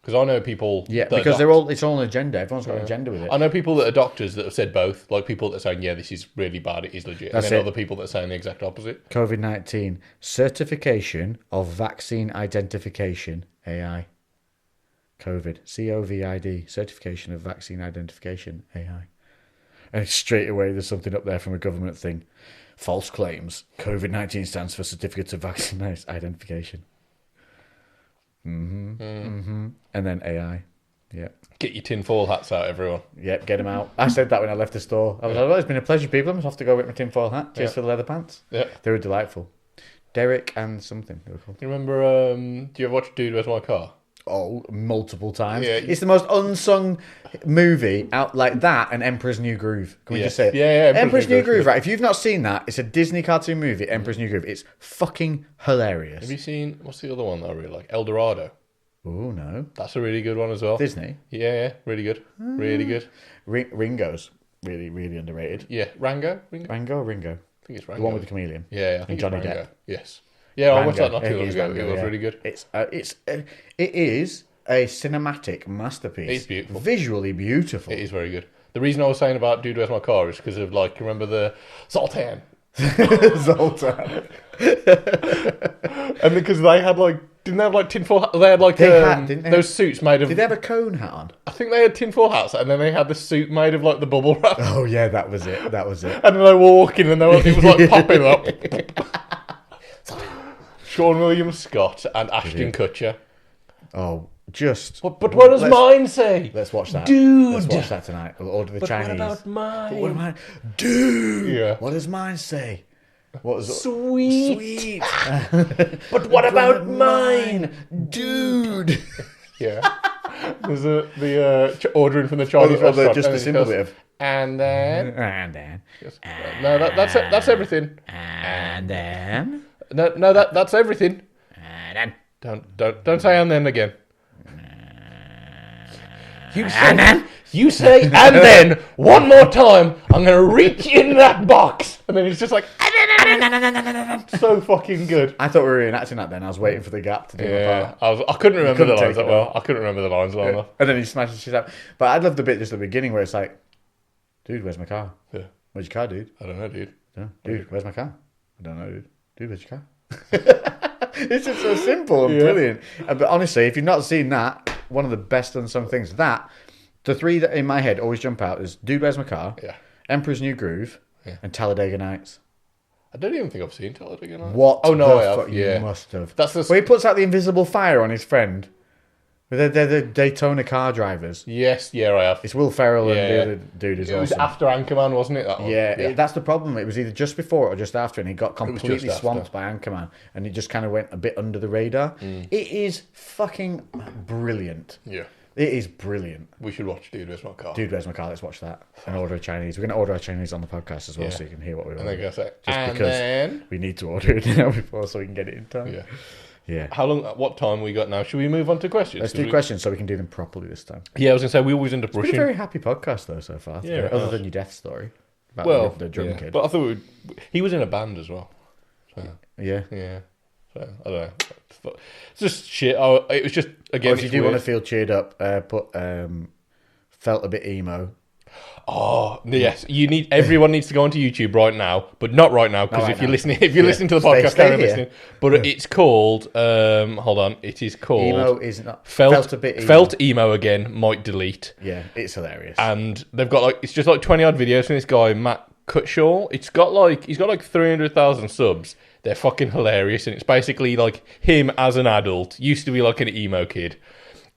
Because I know people... Yeah, because it's all an agenda. Everyone's got an agenda with it. I know people that are doctors that have said both. Like people that are saying, yeah, this is really bad, it is legit. That's and then it. other people that are saying the exact opposite. COVID-19 certification of vaccine identification AI. COVID COVID certification of vaccine identification AI. And straight away there's something up there from a government thing. False claims. COVID-19 stands for certificate of vaccine identification. And then AI. Yeah. Get your tinfoil hats out, everyone. Yep, get them out. I said that when I left the store. I was like, well, it's been a pleasure, people. I'm going to have to go with my tinfoil hat. Cheers for the leather pants. Yeah. They were delightful. Derek and something, they were called. You remember, do you ever watch Dude, Where's My Car? Oh, multiple times. Yeah. It's the most unsung movie out like that and Emperor's New Groove. Can we just say it? Yeah, Emperor's New Groove, right? If you've not seen that, it's a Disney cartoon movie, Emperor's New Groove. It's fucking hilarious. Have you seen, what's the other one that I really like? El Dorado. Oh, no. That's a really good one as well. Disney? Yeah, really good. Really good. Ringo's really, really underrated. Yeah, Rango? Ringo? I think it's Rango. The one with the chameleon. Yeah, I think And Johnny it's Rango. Depp. Yes. Yeah, I watched that Rango. not too long It is ago. Rango, It was yeah. really good. It is a cinematic masterpiece. It's beautiful. Visually beautiful. It is very good. The reason I was saying about Dude, Where's My Car is because of, like, remember the Zoltan? Zoltan. And because they had, like, didn't they have, like, tinfoil hats? They had, like, didn't they? those suits made of... Did they have a cone hat on? I think they had tinfoil hats, and then they had the suit made of, like, the bubble wrap. Oh, yeah, that was it. That was it. And then they were walking, and it was, like, popping up. Sean William Scott and Ashton Kutcher. Oh, just... But what does mine say? Let's watch that. Dude! Let's watch that tonight. We'll order the Chinese. What about mine? But what am I... Dude! Yeah. What does mine say? What is Sweet. Sweet. But what about mine? Dude! Yeah. There's ordering from the Chinese restaurant. Just and a it simple goes, bit of... And then... And then... No, that's everything. And then... No, that's everything. And then... Don't say and then again. You say and then one more time. I'm gonna reach in that box, and then it's just like so fucking good. I thought we were reenacting that then. I was waiting for the gap to do my part. I couldn't remember the lines take that it well. I couldn't remember the lines well enough. And then he smashes shit up. But I love the bit just at the beginning where it's like, dude, where's my car? Yeah. Where's your car, dude? I don't know, dude. Dude, where's my car? I don't know, dude. Dude, where's your car? It's just so simple and brilliant. But honestly, if you've not seen that, one of the best unsung things, the three that in my head always jump out is Dude, Where's My Car? Yeah. Emperor's New Groove, and Talladega Nights. I don't even think I've seen Talladega Nights. What? Oh no, the I have. fuck? Yeah, You must have. That's the. Where he puts out the invisible fire on his friend. They're the Daytona car drivers. Yes, yeah, I have. It's Will Ferrell and Yeah. the other dude as It well. was after Anchorman, wasn't it? That one? Yeah, that's the problem. It was either just before or just after, and he got completely just swamped after. by Anchorman, and it just kind of went a bit under the radar. It is fucking brilliant. Yeah. It is brilliant. We should watch Dude, Where's My Car? Dude, where's my car? Let's watch that and order a Chinese. We're going to order a Chinese on the podcast as well, Yeah. so you can hear what we And order. then go say, Just and because then... we need to order it now before, so we can get it in time. Yeah. Yeah. How long? What time we got now? Should we move on to questions? Let's do questions so we can do them properly this time. Yeah, I was gonna say we always end up It's been a rushing. very happy podcast though so far. Yeah, it other has. than your death story about Well, the drum yeah. kid. But I thought he was in a band as well. So, Yeah. yeah. So I don't know. It's just shit. It was just again. Or if you do want to feel cheered up, put felt a bit emo Oh yes, everyone needs to go onto YouTube right now, but not right now because if you're listening to the podcast, carry listening. But it's called. Hold on, it is called. Emo is not felt a bit emo. Felt emo again. Might delete. Yeah, it's hilarious. And they've got it's just 20 odd videos from this guy Matt Cutshaw. He's got 300,000 subs. They're fucking hilarious, and it's basically him as an adult. Used to be an emo kid.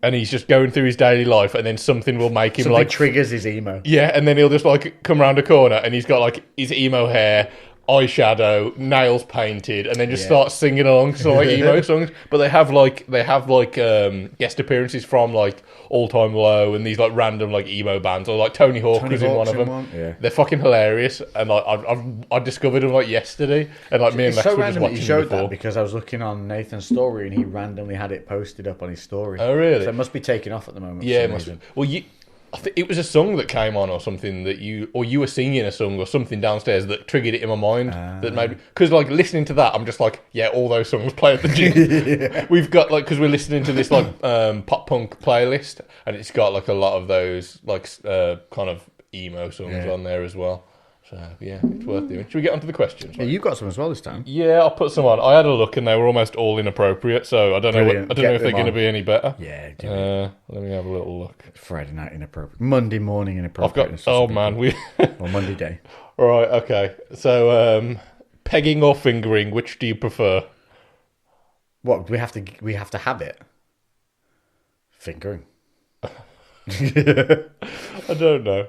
And he's just going through his daily life, and then something will make him something triggers his emo. Yeah, and then he'll just come around a corner, and he's got his emo hair, eyeshadow, nails painted, and then just start singing along to emo songs. But they have guest appearances from All Time Low and these random emo bands, or Tony Hawk was in one of them. Yeah. They're fucking hilarious, and I discovered them yesterday, and me and Max were just watching you showed them before. that because I was looking on Nathan's story, and he randomly had it posted up on his story. Oh really? So it must be taken off at the moment. Yeah, it must be. Well, I think it was a song that came on or something that you were singing a song or something downstairs that triggered it in my mind that maybe because listening to that I'm just all those songs play at the gym. Yeah. We've got because we're listening to this pop punk playlist and it's got a lot of those kind of emo songs on there as well. So yeah, it's worth doing. Should we get onto the questions? Yeah, you got some as well this time. Yeah, I'll put some on. I had a look and they were almost all inappropriate, so I don't know if they're going to be any better. Yeah, let me have a little look. Friday night inappropriate, Monday morning inappropriate. Or Monday day. Right, okay. So pegging or fingering, which do you prefer? What we have to have it. Fingering. I don't know.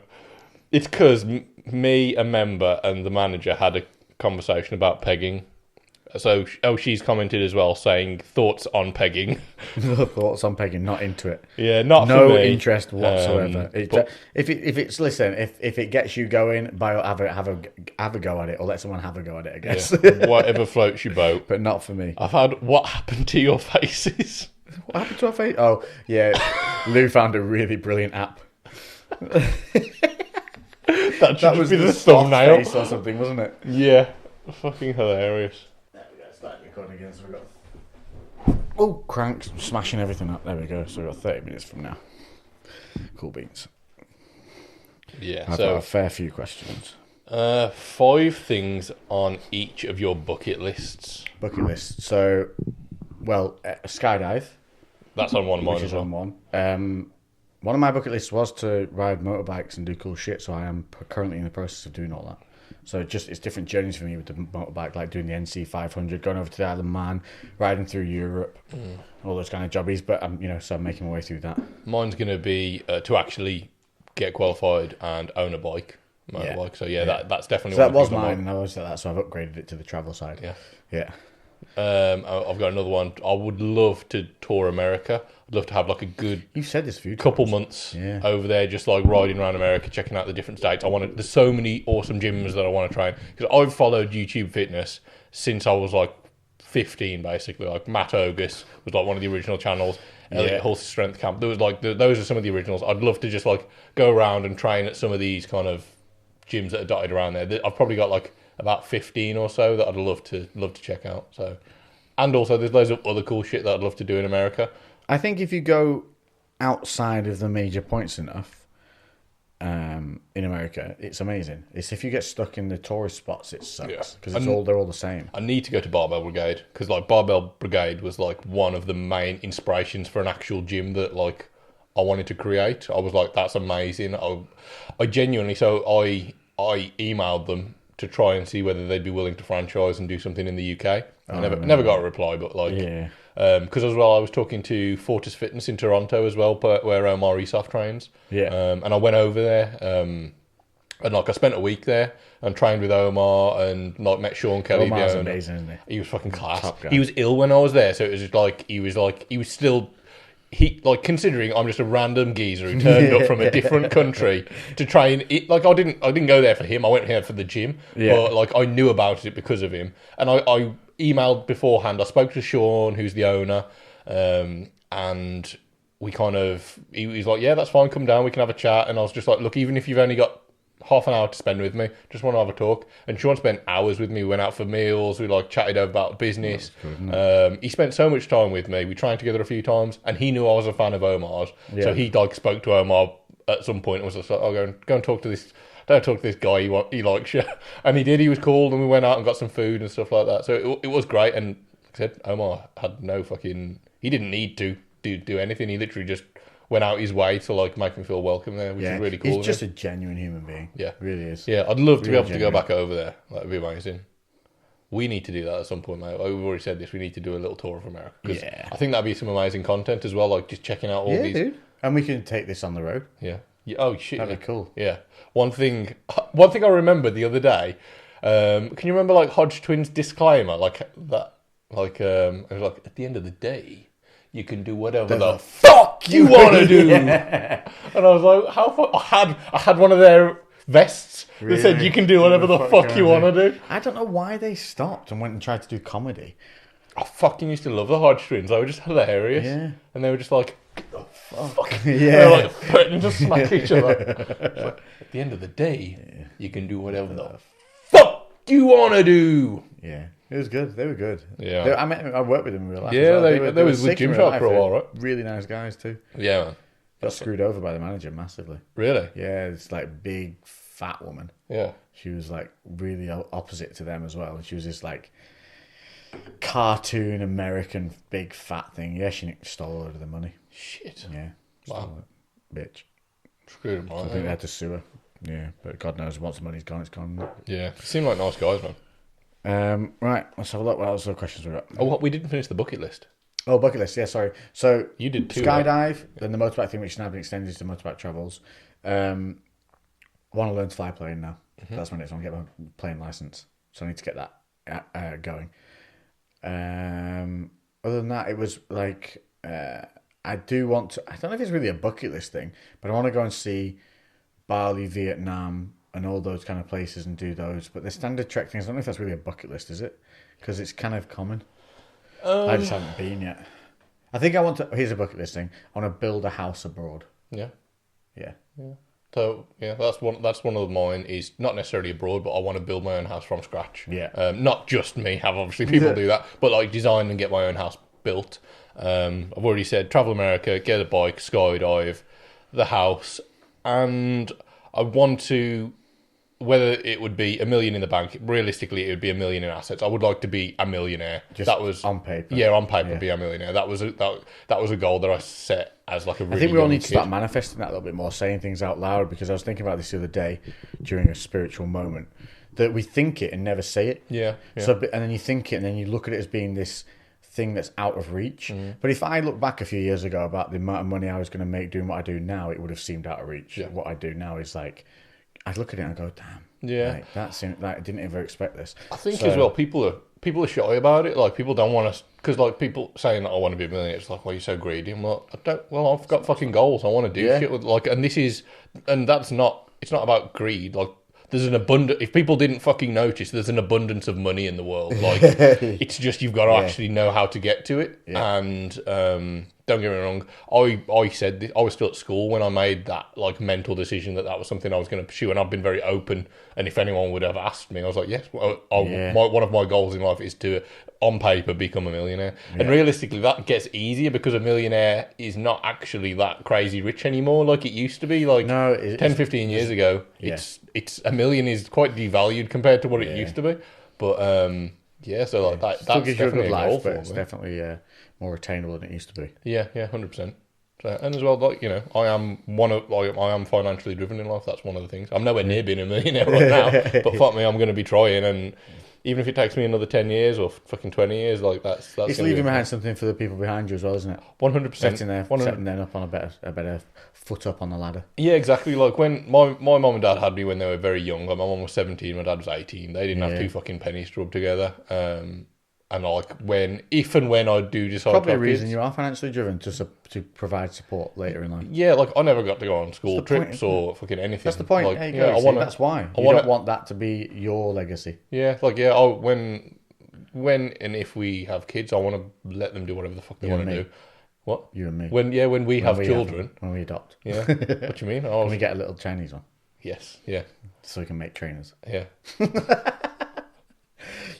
It's because me, a member, and the manager had a conversation about pegging. So, she's commented as well, saying thoughts on pegging. Thoughts on pegging, not into it. Yeah, not no for me. Interest whatsoever. If it gets you going, have a go at it, or let someone have a go at it. I guess whatever floats your boat, but not for me. I've had what happened to your faces. What happened to our face? Oh yeah, Lou found a really brilliant app. That was the thumbnail face or something, wasn't it? Yeah, fucking hilarious. There we go. Start recording again. So we got cranks smashing everything up. There we go. So we got 30 minutes from now. Cool beans. Yeah, I've got a fair few questions. 5 things on each of your bucket lists. Bucket list. So, skydive. That's on one of mine. Which is on one. One of my bucket lists was to ride motorbikes and do cool shit, so I am currently in the process of doing all that. So it's different journeys for me with the motorbike, like doing the NC 500, going over to the Isle of Man, riding through Europe, all those kind of jobbies. But I'm making my way through that. Mine's going to be to actually get qualified and own a motorbike. So that's definitely. So that was mine, and I always said that, so I've upgraded it to the travel side. Yeah. I've got another one. I would love to tour America. I'd love to have a good. You've said this few couple months over there, just riding around America, checking out the different states. There's so many awesome gyms that I want to try because I've followed YouTube fitness since I was 15, basically. Matt Ogus was one of the original channels. Elliot Horse Strength Camp. There was those are some of the originals. I'd love to just go around and train at some of these kind of gyms that are dotted around there. I've probably got about 15 or so that I'd love to check out. So, and also there's loads of other cool shit that I'd love to do in America. I think if you go outside of the major points enough in America, it's amazing. It's if you get stuck in the tourist spots, it sucks because they're all the same. I need to go to Barbell Brigade because Barbell Brigade was one of the main inspirations for an actual gym that I wanted to create. I was that's amazing. I genuinely I emailed them to try and see whether they'd be willing to franchise and do something in the UK. I never got a reply, but because as well I was talking to Fortis Fitness in Toronto as well, where Omar Isaf trains. And I went over there and I spent a week there and trained with Omar and met Sean Kelly. Omar's amazing, isn't he? He was fucking class. He was ill when I was there, so it was just he was still. Considering I'm just a random geezer who turned up from a different country to train it, I didn't go there for him. I went here for the gym, but I knew about it because of him. And I emailed beforehand. I spoke to Sean, who's the owner, and we he was like, "Yeah, that's fine. Come down. We can have a chat." And I was just like, "Look, even if you've only got half an hour to spend with me, just want to have a talk." And Sean spent hours with me. We went out for meals. We chatted about business. Good, he spent so much time with me. We trained together a few times, and he knew I was a fan of Omar's. So he spoke to Omar at some point. I was just like, "Oh, go and talk to this. Don't talk to this guy. He likes you." And he did. He was cool, and we went out and got some food and stuff like that. So it was great. And like I said, Omar had no fucking. He didn't need to do anything. He literally just went out his way to like make me feel welcome there, which is really cool. He's just a genuine human being. Yeah, really is. Yeah, I'd love to be able to go back over there. That'd be amazing. We need to do that at some point, mate. We've already said this. We need to do a little tour of America. Yeah. I think that'd be some amazing content as well, like just checking out all these. Dude. And we can take this on the road. Yeah. Oh, shit. That'd be cool. Yeah. One thing I remembered the other day, can you remember, like, Hodge Twins' disclaimer? Like, that, like, it was like, at the end of the day, you can do whatever the fuck you want to do. Yeah. And I was like, how far? I had one of their vests that said you can do whatever the fuck you want to do. I don't know why they stopped and went and tried to do comedy. I fucking used to love the Hodge Twins. They were just hilarious. Yeah. And they were just like, oh, fuck. Yeah. They were like threatening to smack each other. Like, at the end of the day, you can do whatever the fuck you want to do. Yeah. It was good. They were good. Yeah. I worked with them in real life. Yeah, they were with Gymshark for a while, right? Really nice guys too. Yeah, man. Got screwed over by the manager massively. Really? Yeah, it's like big fat woman. Yeah. She was like really opposite to them as well. And she was this like cartoon American big fat thing. Yeah, she stole a load of the money. Shit. Yeah. Wow. Bitch. Screwed them I right. think they had to sue her. Yeah, but God knows once the money's gone, it's gone. Yeah. Seem like nice guys, man. Right, let's have a look. What else are the questions we got? Oh, what? We didn't finish the bucket list. Oh, bucket list. Yeah, sorry. So you did two. Skydive, right? Then the motorbike thing, which has now been extended to motorbike travels. Want to learn to fly a plane now. Mm-hmm. That's my next one. Get my plane license. So I need to get that going. Other than that, it was like I do want to. I don't know if it's really a bucket list thing, but I want to go and see Bali, Vietnam, and all those kind of places and do those. But the standard trek things, I don't know if that's really a bucket list, is it? Because it's kind of common. I just haven't been yet. I think I want to. Here's a bucket list thing. I want to build a house abroad. Yeah. Yeah. So yeah, that's one of mine. Is not necessarily abroad, but I want to build my own house from scratch. Yeah. Not just me. Have obviously people do that, but like design and get my own house built. I've already said travel America, get a bike, skydive, the house, and I want to. Whether it would be $1 million in the bank, realistically, it would be $1 million in assets. I would like to be a millionaire. Just that was on paper. Yeah, on paper, be a millionaire. That was a goal that I set as like a really. I think we all need to kid. start manifesting that a little bit more, saying things out loud. Because I was thinking about this the other day during a spiritual moment, that we think it and never say it. Yeah. So, and then you think it, and then you look at it as being this thing that's out of reach. But if I look back a few years ago about the amount of money I was going to make doing what I do now, it would have seemed out of reach. Yeah. What I do now is like, I look at it and I go, damn. Yeah, like, I didn't ever expect this. I think as well, people are shy about it. Like people don't want to, because like people saying that I want to be a millionaire, it's like, well, you're so greedy. I'm like, I don't. Well, I've got fucking goals. I want to do shit with like, and that's not. It's not about greed. Like there's an abundance. If people didn't fucking notice, there's an abundance of money in the world. Like it's just you've got to actually know how to get to it. Yeah. And don't get me wrong, I said this, I was still at school when I made that like mental decision that was something I was going to pursue, and I've been very open. And if anyone would have asked me, I was like, yes, one of my goals in life is to, on paper, become a millionaire. Yeah. And realistically, that gets easier because a millionaire is not actually that crazy rich anymore like it used to be. Like 10, 15 years ago, it's $1 million is quite devalued compared to what it used to be. But so like that's gives you a good life, but for it's me. Definitely more attainable than it used to be. Yeah, 100%. So, and as well, like I am financially driven in life. That's one of the things. I'm nowhere near being a millionaire right now, but fuck me, I'm going to be trying. And even if it takes me another 10 years or fucking 20 years, like that's it's leaving behind something for the people behind you as well, isn't it? 100%. Setting them up on a better foot up on the ladder. Yeah, exactly. Like when my mum and dad had me when they were very young. Like my mum was 17, my dad was 18. They didn't have two fucking pennies to rub together. And like if and when I do decide, probably a reason you are financially driven to provide support later in life. Yeah, like I never got to go on school trips or fucking anything. That's the point. Like, that's why you don't want that to be your legacy. Yeah, like when and if we have kids, I want to let them do whatever the fuck they want to do. What? You and me. When we have children. When we adopt. Yeah. What do you mean? When we get a little Chinese one. Yes. Yeah. So we can make trainers. Yeah.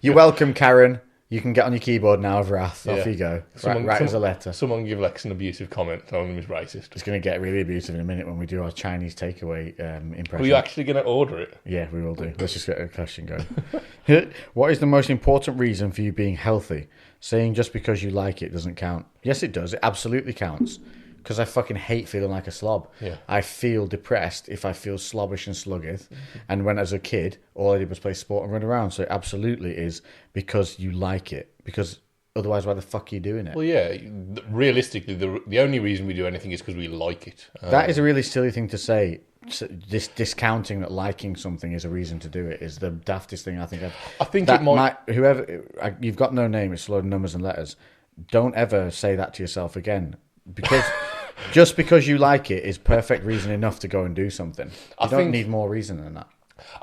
You're welcome, Karen. You can get on your keyboard now, Wrath. Off you go. Write us a letter. Someone give Lex an abusive comment telling him he's racist. It's going to get really abusive in a minute when we do our Chinese takeaway impression. Are you actually going to order it? Yeah, we will do. Let's just get a question going. What is the most important reason for you being healthy? Saying just because you like it doesn't count. Yes, it does. It absolutely counts. Because I fucking hate feeling like a slob. Yeah. I feel depressed if I feel slobbish and sluggish. And when as a kid, all I did was play sport and run around. So it absolutely is because you like it. Because otherwise, why the fuck are you doing it? Well, yeah. Realistically, the only reason we do anything is because we like it. That is a really silly thing to say. This discounting that liking something is a reason to do it is the daftest thing I think I've... I think it might... Whoever... You've got no name, it's a load of numbers and letters. Don't ever say that to yourself again. Because... Just because you like it is perfect reason enough to go and do something. You don't need more reason than that.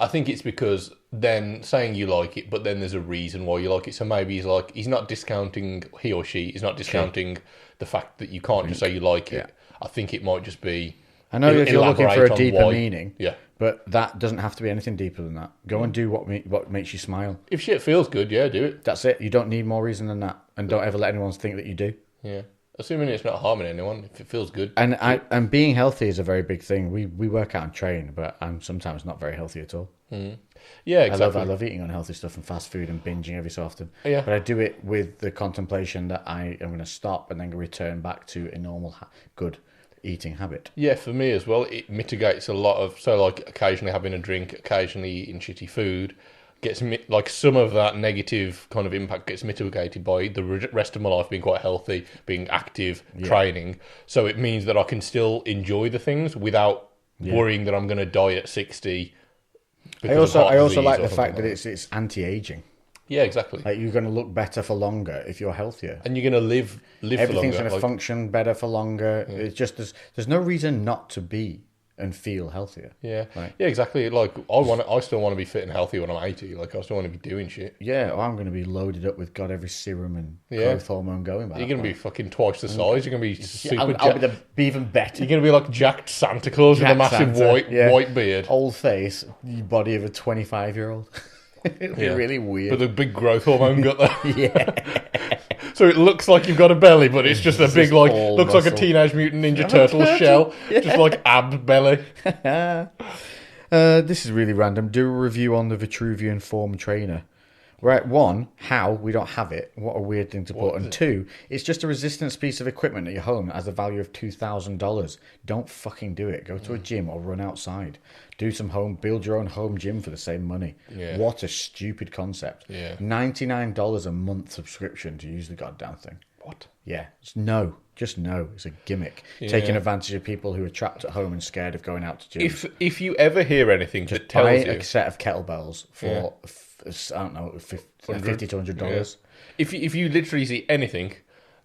I think it's because then saying you like it, but then there's a reason why you like it. So maybe he's not discounting, he or she is not discounting the fact that you can't just say you like it. I think it might just be... I know if you're looking for a deeper why, meaning, but that doesn't have to be anything deeper than that. Go and do what makes you smile. If shit feels good, do it. That's it. You don't need more reason than that. And don't ever let anyone think that you do. Yeah. Assuming it's not harming anyone, if it feels good. And being healthy is a very big thing. We work out and train, but I'm sometimes not very healthy at all. Yeah, exactly. I love eating unhealthy stuff and fast food and binging every so often. Yeah. But I do it with the contemplation that I am going to stop and then return back to a normal, good eating habit. Yeah, for me as well, it mitigates a lot of... So, like, occasionally having a drink, occasionally eating shitty food... gets like some of that negative kind of impact gets mitigated by the rest of my life being quite healthy, being active, training. So it means that I can still enjoy the things without worrying that I'm going to die at 60. I also like the fact that it's anti-aging. Yeah, exactly. Like you're going to look better for longer if you're healthier, and you're going to live for longer. Everything's going to function better for longer. Yeah. It's just there's no reason not to be and feel healthier. Yeah, right? Yeah, exactly. Like I still want to be fit and healthy when I'm 80. Like I still want to be doing shit. Yeah, I'm going to be loaded up with every serum and growth hormone going. You're going to be fucking twice the size. You're going to be super. I'll be even better. You're going to be like jacked Santa Claus with a massive white beard, old face, body of a 25-year-old. It'll be really weird. With a big growth hormone gut there. Yeah. So it looks like you've got a belly, but it's just a big, like, looks like a Teenage Mutant Ninja Turtle shell. Yeah. Just like ab belly. This is really random. Do a review on the Vitruvian Form Trainer. Right, 1, how? We don't have it. What a weird thing to put. And 2, it's just a resistance piece of equipment at your home that has a value of $2,000. Don't fucking do it. Go to a gym or run outside. Build your own home gym for the same money. Yeah. What a stupid concept. Yeah. $99 a month subscription to use the goddamn thing. What? Yeah. Just no. It's a gimmick. Yeah. Taking advantage of people who are trapped at home and scared of going out to gym. If you ever hear anything that tells you... a set of kettlebells for... I don't know, $50 to $100. Yeah. If you literally see anything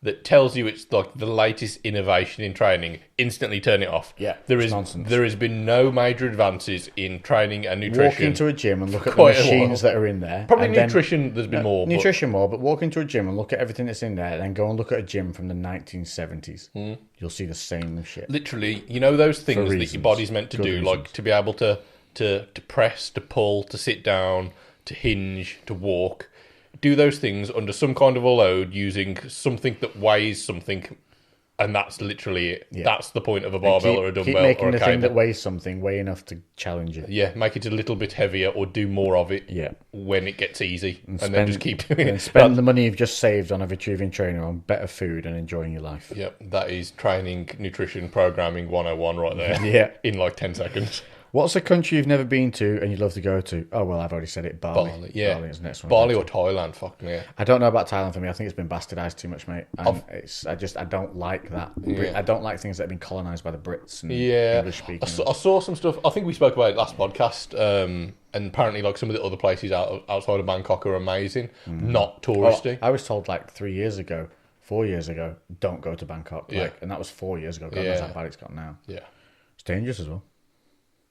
that tells you it's like the latest innovation in training, instantly turn it off. Yeah, nonsense. There has been no major advances in training and nutrition. Walk into a gym and look at the machines that are in there. Probably nutrition, there's been more. Nutrition more, but walk into a gym and look at everything that's in there, and then go and look at a gym from the 1970s. You'll see the same shit. Literally, you know those things that your body's meant to do, like to be able to press, to pull, to sit down, to hinge, to walk, do those things under some kind of a load using something that weighs something, and that's literally it. Yeah. That's the point of a barbell or a dumbbell or a cable. Keep making the thing that weighs something weigh enough to challenge it. Yeah, make it a little bit heavier or do more of it when it gets easy, and then just keep doing it. And spend the money you've just saved on a Vitruvian trainer on better food and enjoying your life. Yep, that is training, nutrition, programming 101 right there. Yeah. In like 10 seconds. What's a country you've never been to and you'd love to go to? Oh, well, I've already said it. Bali. Yeah. Bali is the next one. Bali or Thailand, fuck me. I don't know about Thailand for me. I think it's been bastardized too much, mate. I don't like that. I don't like things that have been colonised by the Brits and English speaking. I saw some stuff. I think we spoke about it last podcast. And apparently, like some of the other places outside of Bangkok are amazing, not touristy. I was told like 4 years ago, don't go to Bangkok. And that was 4 years ago. God knows how bad it's got now. Yeah. It's dangerous as well.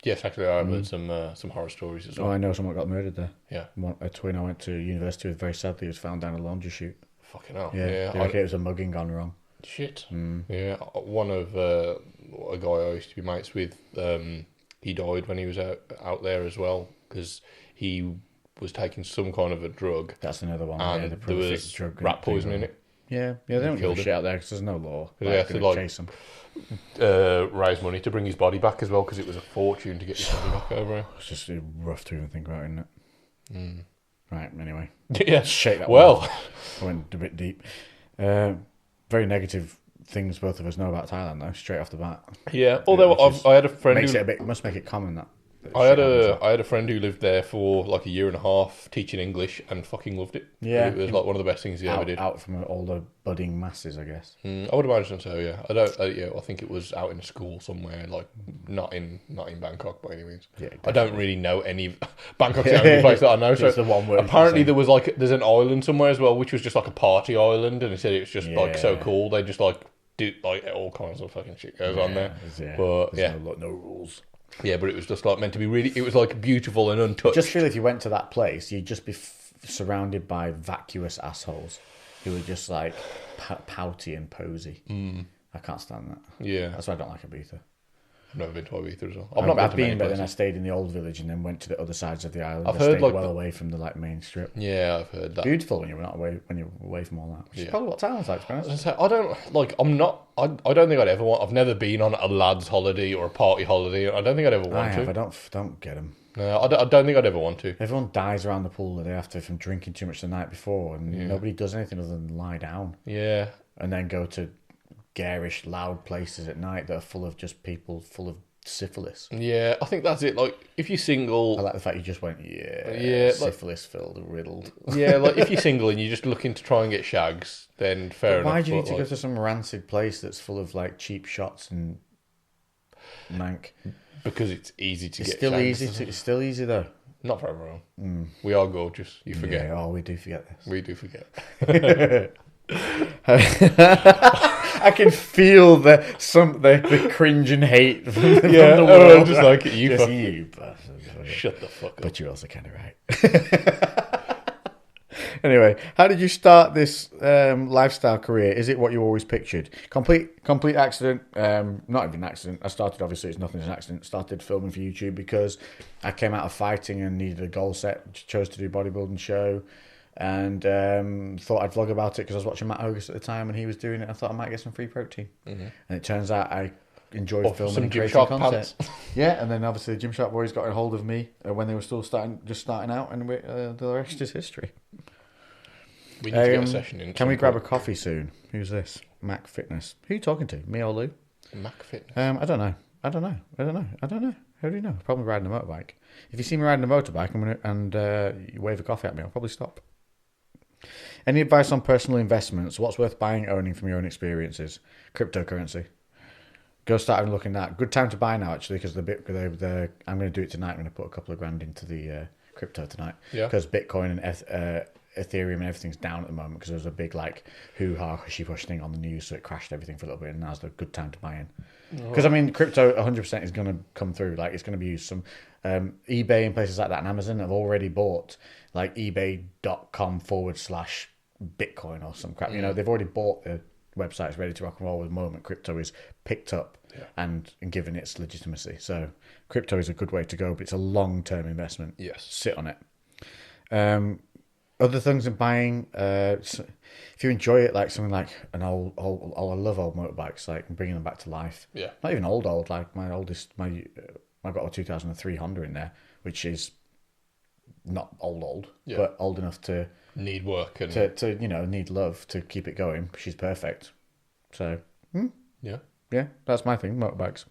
Yes, actually, I've heard some horror stories as well. Oh, I know someone got murdered there. Yeah. A twin I went to university with, very sadly, was found down a laundry chute. Fucking hell. Yeah. It was a mugging gone wrong. Shit. Yeah. One of a guy I used to be mates with, he died when he was out there as well, because he was taking some kind of a drug, That's another one. and The there prolific was drug rat poison in it. Yeah, they don't give a killed shit out there because there's no law. They had to chase them. Raise money to bring his body back as well, because it was a fortune to get his body back over here. It's just rough to even think about, isn't it? Right, anyway. Yeah. Shake that well. one. I went a bit deep. Very negative things both of us know about Thailand, though, straight off the bat. Yeah, although I had a friend Must make it common that. I had a friend who lived there for like a year and a half teaching English and fucking loved it. Yeah, it was like one of the best things he ever did. Out from all the budding masses, I guess. I would imagine so. Yeah, I don't. I think it was out in a school somewhere, like not in Bangkok by any means. Yeah, I don't really know any. Bangkok's the only place that I know. So the one word apparently there's an island somewhere as well, which was just like a party island, and he said it was just like so cool. They just like do like all kinds of fucking shit goes on there. But there's no rules. Yeah, but it was just like meant to be really. It was like beautiful and untouched. Just feel if you went to that place, you'd just be surrounded by vacuous assholes who were just like pouty and posy. I can't stand that. Yeah, that's why I don't like Ibiza. I've never been to Ibiza as well. I've been, but then I stayed in the old village and then went to the other sides of the island. I've heard well away from the main strip. Yeah, I've heard that. Beautiful when you're away from all that. Which is probably what Thailand's like, to be honest. I don't think I'd ever want. I've never been on a lad's holiday or a party holiday. I don't think I'd ever want to. I don't get them. No, I don't think I'd ever want to. Everyone dies around the pool the day after from drinking too much the night before, and nobody does anything other than lie down. Yeah, and then go to garish, loud places at night that are full of just people full of syphilis. Yeah, I think that's it. Like, if you're single... I like the fact you just went, syphilis-filled, riddled. Yeah, like, if you're single and you're just looking to try and get shags, then fair enough. Why do you need to go to some rancid place that's full of, like, cheap shots and mank? Because it's easy to get shags. It's still easy, though. Not for everyone. We are gorgeous. You forget. Yeah, we do forget this. We do forget. I can feel the cringe and hate from the world. Just like you, you shut the fuck up. But you're also kind of right. Anyway, how did you start this lifestyle career? Is it what you always pictured? Complete accident. Not even an accident. I started, obviously, it's nothing's an accident. Started filming for YouTube because I came out of fighting and needed a goal set. Chose to do bodybuilding show. And thought I'd vlog about it because I was watching Matt Hogus at the time and he was doing it. I thought I might get some free protein. And it turns out I enjoy filming and creating content. Yeah, and then obviously the Gymshark boys got a hold of me when they were still starting out, and the rest is history. We need to get a session in. Can we grab a coffee soon? Who's this? Mac Fitness. Who are you talking to? Me or Lou? Mac Fitness. I don't know. How do you know? Probably riding a motorbike. If you see me riding a motorbike and you wave a coffee at me, I'll probably stop. Any advice on personal investments? What's worth buying, owning from your own experiences? Cryptocurrency. Go start looking at that. Good time to buy now, actually, because I'm going to do it tonight. I'm going to put a couple of grand into the crypto tonight. Yeah. Because Bitcoin and Ethereum and everything's down at the moment because there was a big hoo-ha, hushy-push thing on the news, so it crashed everything for a little bit, and now's a good time to buy in. Because, crypto 100% is going to come through. Like, it's going to be used. Some eBay and places like that and Amazon have already bought, like, ebay.com/Bitcoin or some crap. They've already bought the websites ready to rock and roll with the moment crypto is picked up and given its legitimacy. So, crypto is a good way to go, but it's a long-term investment. Yes. Sit on it. Other things in buying, if you enjoy it, like something like an old I love old motorbikes, like bringing them back to life. Yeah. Not even old, like I've got a 2003 Honda in there, which is not old, but old enough to need work and to need love to keep it going. She's perfect. So yeah, that's my thing. Motorbikes.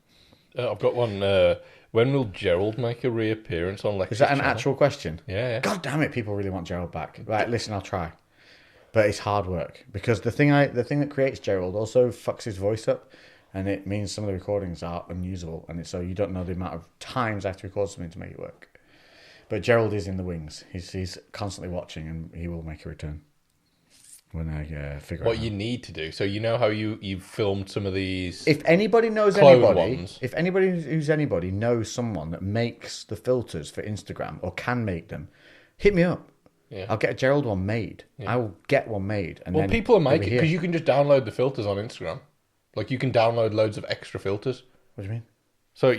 I've got one. When will Gerald make a reappearance on Lexi's Is that an channel? actual question? Yeah. God damn it! People really want Gerald back. Right, listen, I'll try, but it's hard work because the thing that creates Gerald also fucks his voice up, and it means some of the recordings are unusable, and so you don't know the amount of times I have to record something to make it work. But Gerald is in the wings. He's constantly watching, and he will make a return when I figure out what you need to do. So you know how you filmed some of these. If anybody knows if anybody who's anybody knows someone that makes the filters for Instagram or can make them, hit me up. Yeah. I'll get a Gerald one made. Yeah. I will get one made. And people are making because you can just download the filters on Instagram. Like you can download loads of extra filters. What do you mean? So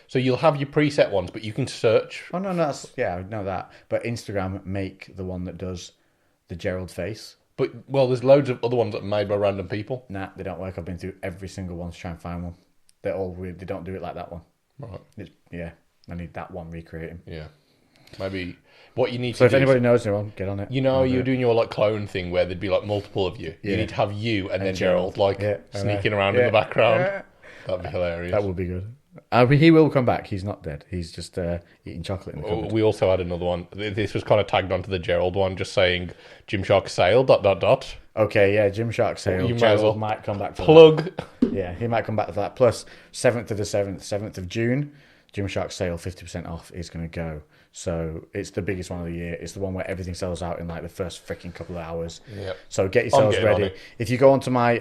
So you'll have your preset ones, but you can search. Oh, no, I know that. But Instagram make the one that does the Gerald face. But, well, there's loads of other ones that are made by random people. Nah, they don't work. I've been through every single one to try and find one. They're all weird. They don't do it like that one. Right. I need that one recreating. Yeah. Maybe what you need So to if do... anybody knows anyone, get on it. You know, you're doing your like clone thing where there'd be like multiple of you. Yeah. You need to have you and then Gerald like sneaking around Yeah. in the background. Yeah. That'd be hilarious. That would be good. He will come back. He's not dead. He's just eating chocolate in the cupboard. We also had another one. This was kind of tagged onto the Gerald one, just saying Gymshark sale ... Okay, yeah, Gymshark sale. You might as well might come back to plug. that. Yeah, he might come back to that. Plus, 7th of the 7th of June, Gymshark sale 50% off is going to go. So it's the biggest one of the year. It's the one where everything sells out in like the first freaking couple of hours. Yep. So get yourselves ready. On If you go onto my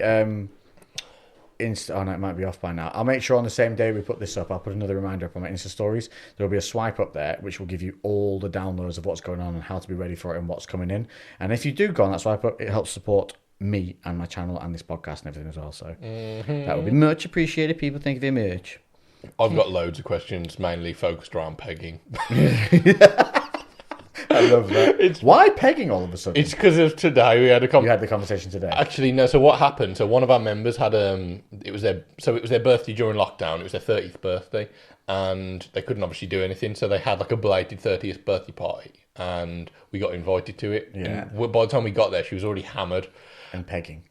Insta, oh no, it might be off by now. I'll make sure on the same day we put this up, I'll put another reminder up on my Insta stories. There'll be a swipe up there which will give you all the downloads of what's going on and how to be ready for it and what's coming in. And if you do go on that swipe up, it helps support me and my channel and this podcast and everything as well. So that would be much appreciated. People, thank you very much. I've got loads of questions, mainly focused around pegging. I love that. Why pegging all of a sudden? It's because of today. We had You had the conversation today. Actually, no. So what happened? So one of our members had it was their birthday during lockdown. It was their 30th birthday, and they couldn't obviously do anything. So they had like a belated 30th birthday party, and we got invited to it. Yeah. And by the time we got there, she was already hammered. And pegging.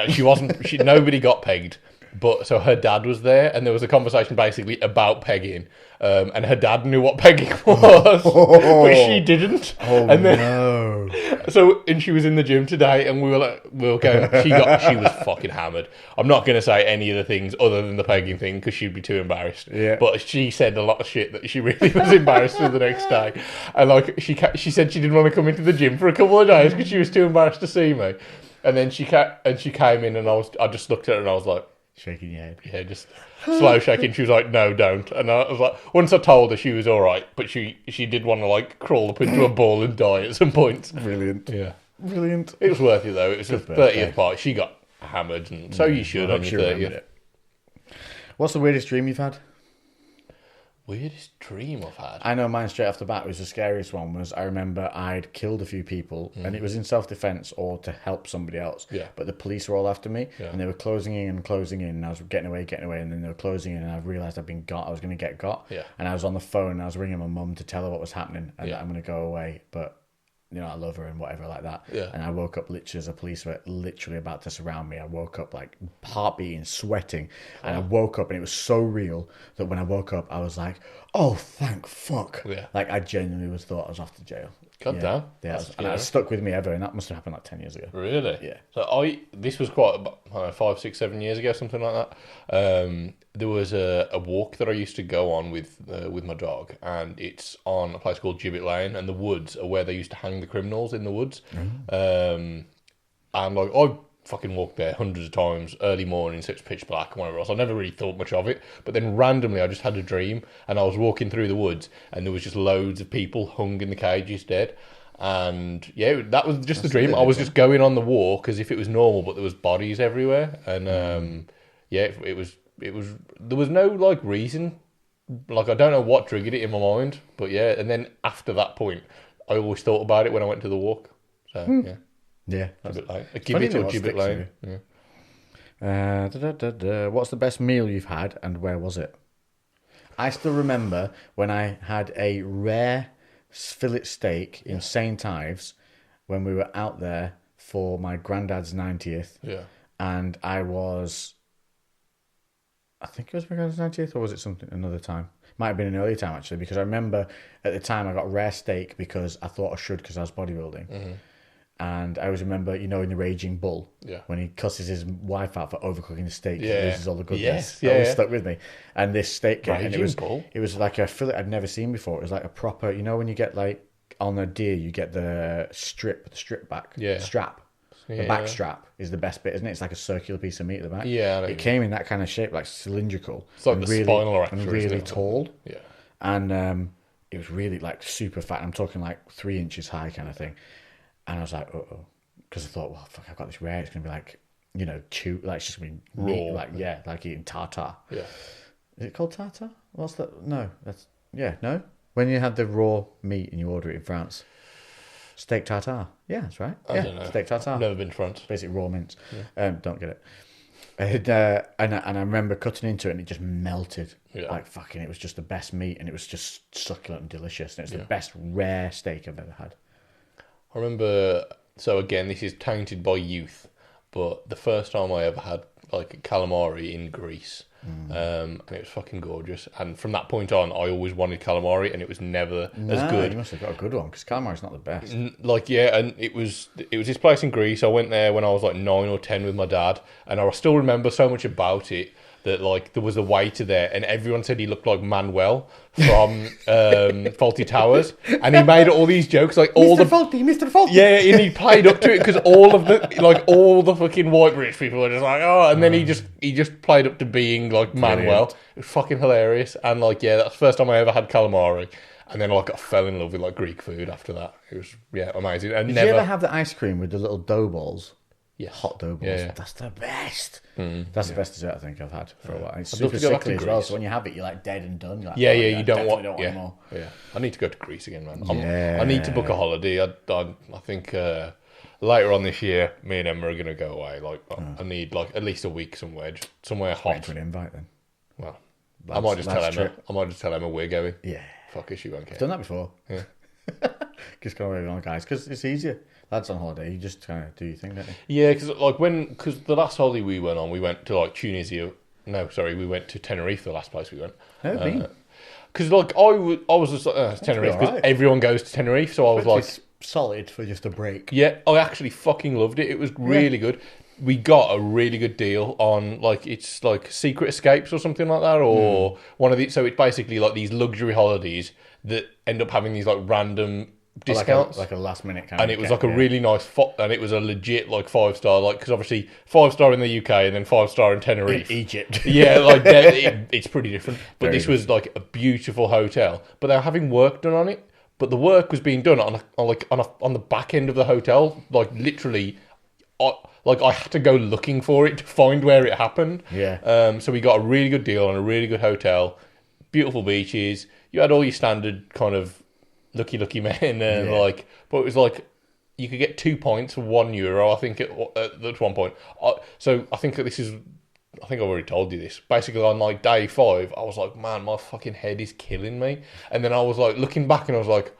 She wasn't. Nobody got pegged. But so her dad was there, and there was a conversation basically about pegging. And her dad knew what pegging was, but she didn't. Oh, and then, no. So, and she was in the gym today, and we were going. She was fucking hammered. I'm not going to say any of the things other than the pegging thing because she'd be too embarrassed. Yeah. But she said a lot of shit that she really was embarrassed with the next day, and like she said she didn't want to come into the gym for a couple of days because she was too embarrassed to see me. And then she came in, and I just looked at her, and I was like. Shaking your head. Yeah, just slow shaking. She was like, "No, don't." And I was like, once I told her, she was all right, but she did want to like crawl up into a ball and die at some point. Brilliant. Yeah, brilliant. it was worth it though. It was her 30th party. She got hammered, and so you should on your 30th. What's the weirdest dream you've had? Weirdest dream I've had. I know mine straight off the bat was the scariest one. Was I remember I'd killed a few people and it was in self-defense or to help somebody else. Yeah. But the police were all after me Yeah. and they were closing in and I was getting away, and then they were closing in and I realised I'd been got. I was going to get got. Yeah. And I was on the phone and I was ringing my mum to tell her what was happening and that I'm going to go away, but you know, I love her and whatever like that. Yeah. And I woke up literally as the police were literally about to surround me. I woke up like heart beating, sweating. And I woke up and it was so real that when I woke up, I was like, oh, thank fuck. Yeah. Like I genuinely thought I was off to jail. God damn. Yeah, and that stuck with me ever. And that must have happened like 10 years ago. Really? Yeah. So this was quite about, I don't know, 5, 6, 7 years ago, something like that. There was a walk that I used to go on with my dog, and it's on a place called Gibbet Lane, and the woods are where they used to hang the criminals in the woods. And like I fucking walked there hundreds of times, early morning, so it's pitch black and whatever else. I never really thought much of it, but then randomly I just had a dream, and I was walking through the woods, and there was just loads of people hung in the cages dead. And yeah, that was just the dream. I was just going on the walk as if it was normal, but there was bodies everywhere, and it was there was no like reason, like I don't know what triggered it in my mind, but yeah. And then after that point, I always thought about it when I went to the walk. So Yeah. Gibbet Lane, Gibbet or Gibbet Lane. Yeah. What's the best meal you've had and where was it? I still remember when I had a rare fillet steak in St. Ives when we were out there for my granddad's 90th. Yeah. And I think it was my granddad's 90th, or was it something another time? Might have been an earlier time actually, because I remember at the time I got rare steak because I thought I should because I was bodybuilding. Mm-hmm. And I always remember, you know, in the Raging Bull, when he cusses his wife out for overcooking the steak, he loses all the goodness. That always stuck with me. And this steak came, and it was like a fillet I'd never seen before. It was like a proper, you know, when you get like on a deer, you get the strap back, strap. The back strap is the best bit, isn't it? It's like a circular piece of meat at the back. Yeah, it came in that kind of shape, like cylindrical. It's like the spinal erector, and really tall. Yeah, and it was really like super fat. I'm talking like 3 inches high, kind of thing. And I was like, because I thought, well, fuck, I've got this rare. It's gonna be like, you know, like it's just gonna be meat, like like eating tartar. Yeah. Is it called tartar? What's that? No, no. When you had the raw meat and you order it in France, steak tartare. Yeah, that's right. I don't know. Steak tartare. Never been to France. Basically raw mince. Don't get it. And I remember cutting into it and it just melted. Yeah. Like fucking, it was just the best meat and it was just succulent and delicious. And it was the best rare steak I've ever had. I remember, so again, this is tainted by youth, but the first time I ever had like calamari in Greece, and it was fucking gorgeous. And from that point on, I always wanted calamari, and it was never as good. You must have got a good one because calamari's not the best. And it was this place in Greece. I went there when I was like 9 or 10 with my dad, and I still remember so much about it. That like there was a waiter there, and everyone said he looked like Manuel from Faulty Towers, and he made all these jokes like all Mr. Faulty, Mr. Faulty. Yeah, and he played up to it because all the fucking white British people were just like, oh, and then he just played up to being like Manuel. Brilliant. It was fucking hilarious, and like that's the first time I ever had calamari, and then like I fell in love with like Greek food after that. It was amazing. And Did you ever have the ice cream with the little dough balls? Yes. Hot dough balls. Yeah. That's the best. That's the best dessert I think I've had for a while. It's I'd love super to go back sickly to as well, Greece. so when you have it, you're like dead and done. You're like, You don't want anymore. Yeah, I need to go to Greece again, man. Yeah. I need to book a holiday. I think later on this year, me and Emma are going to go away. Like I need like at least a week somewhere hot. Wait for an invite then. Well, I might just tell Emma. trip. I might just tell Emma we're going. Yeah. Fuck her, she won't care. I've done that before. Yeah. Just go away on guys because it's easier. Lads on holiday, you just kind of do your thing, don't you? Yeah, because the last holiday we went on, we went to like Tunisia. No, sorry, we went to Tenerife. The last place we went. Because like I was just Tenerife because alright. everyone goes to Tenerife, so I was like, It's solid for just a break. yeah, I actually fucking loved it. It was really good. We got a really good deal on it's like Secret Escapes or something like that, or one of these. So it's basically like these luxury holidays that end up having these like random discounts, like a last minute kind. and it was like a really nice, and it was a legit like 5-star, like because obviously 5-star in the UK and then 5-star in Tenerife, Egypt. Yeah, like it's pretty different. But Very this was like a beautiful hotel, but they were having work done on it. But the work was being done on the back end of the hotel, like literally. I had to go looking for it to find where it happened. Yeah. So we got a really good deal on a really good hotel, beautiful beaches. You had all your standard kind of lucky men, and but it was like you could get 2 points for €1. I think at one point. So I think I've already told you this. Basically, on like day 5, I was like, man, my fucking head is killing me. And then I was like looking back, and I was like,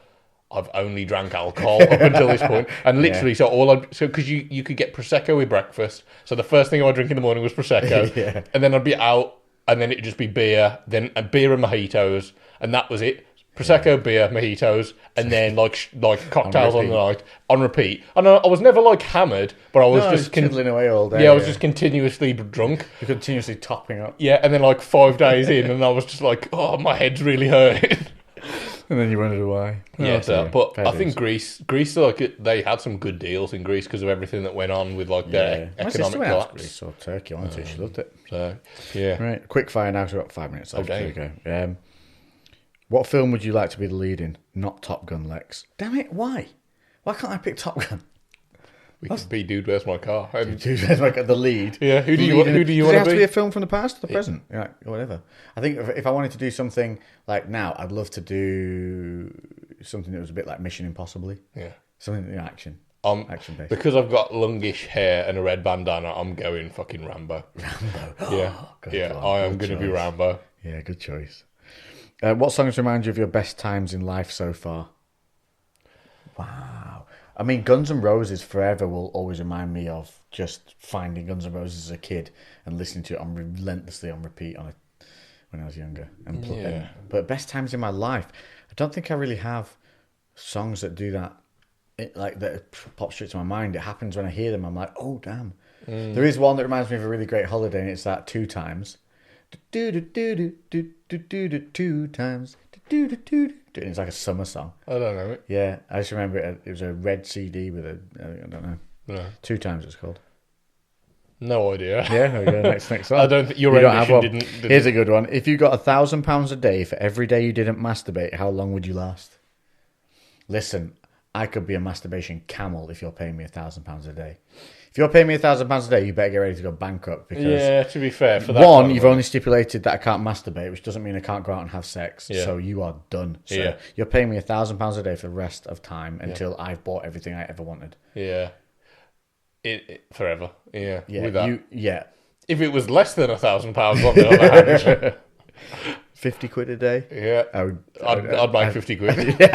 I've only drank alcohol up until this point, and literally, because you could get prosecco with breakfast. So the first thing I would drink in the morning was prosecco, and then I'd be out, and then it'd just be beer, then a beer and mojitos, and that was it. Prosecco, beer, mojitos, and then like cocktails on the night on repeat. And I was never like hammered, but I was just kindling away all day. Yeah, I was just continuously drunk. You're continuously topping up. Yeah, and then like 5 days in, and I was just like, oh, my head's really hurting. And then you wondered why. But I think Greece, like they had some good deals in Greece because of everything that went on with like their economic collapse. Greece or Turkey, honestly, she loved it. So yeah, right. Quick fire now. So we've got 5 minutes left. Okay. There we go. What film would you like to be the lead in? Not Top Gun, Lex. Damn it! Why? Why can't I pick Top Gun? we could be Dude, Where's My Car? The lead. Yeah. Who do you want to be? Does it have to be a film from the past or the present? Yeah, or whatever. I think if I wanted to do something like now, I'd love to do something that was a bit like Mission Impossible. Yeah. Something action. Action based. Because I've got longish hair and a red bandana, I'm going fucking Rambo. Yeah. I am going to be Rambo. Yeah, good choice. What songs remind you of your best times in life so far? Wow. I mean, Guns N' Roses forever will always remind me of just finding Guns N' Roses as a kid and listening to it relentlessly on repeat when I was younger. But best times in my life, I don't think I really have songs that do that. That pop straight to my mind. It happens when I hear them. I'm like, oh damn. There is one that reminds me of a really great holiday, and it's that 2 Times. 2 times. And it's like a summer song. I don't know it. Yeah, I just remember it was a red CD with I don't know. No. 2 Times it's called. No idea. Yeah, there we go. Next song. I don't think your rendition didn't. Here's a good one. If you got £1,000 a day for every day you didn't masturbate, how long would you last? Listen, I could be a masturbation camel if you're paying me £1,000 a day. If you're paying me £1,000 a day, you better get ready to go bankrupt because Yeah, to be fair, for that one, kind of you've money. only stipulated that I can't masturbate, which doesn't mean I can't go out and have sex. Yeah. So you are done. So Yeah. you're paying me £1,000 a day for the rest of time until I've bought everything I ever wanted. Yeah. It forever. Yeah. Yeah, With that. If it was less than £1,000 on the other hand, 50 quid a day. yeah, I'd make 50 quid.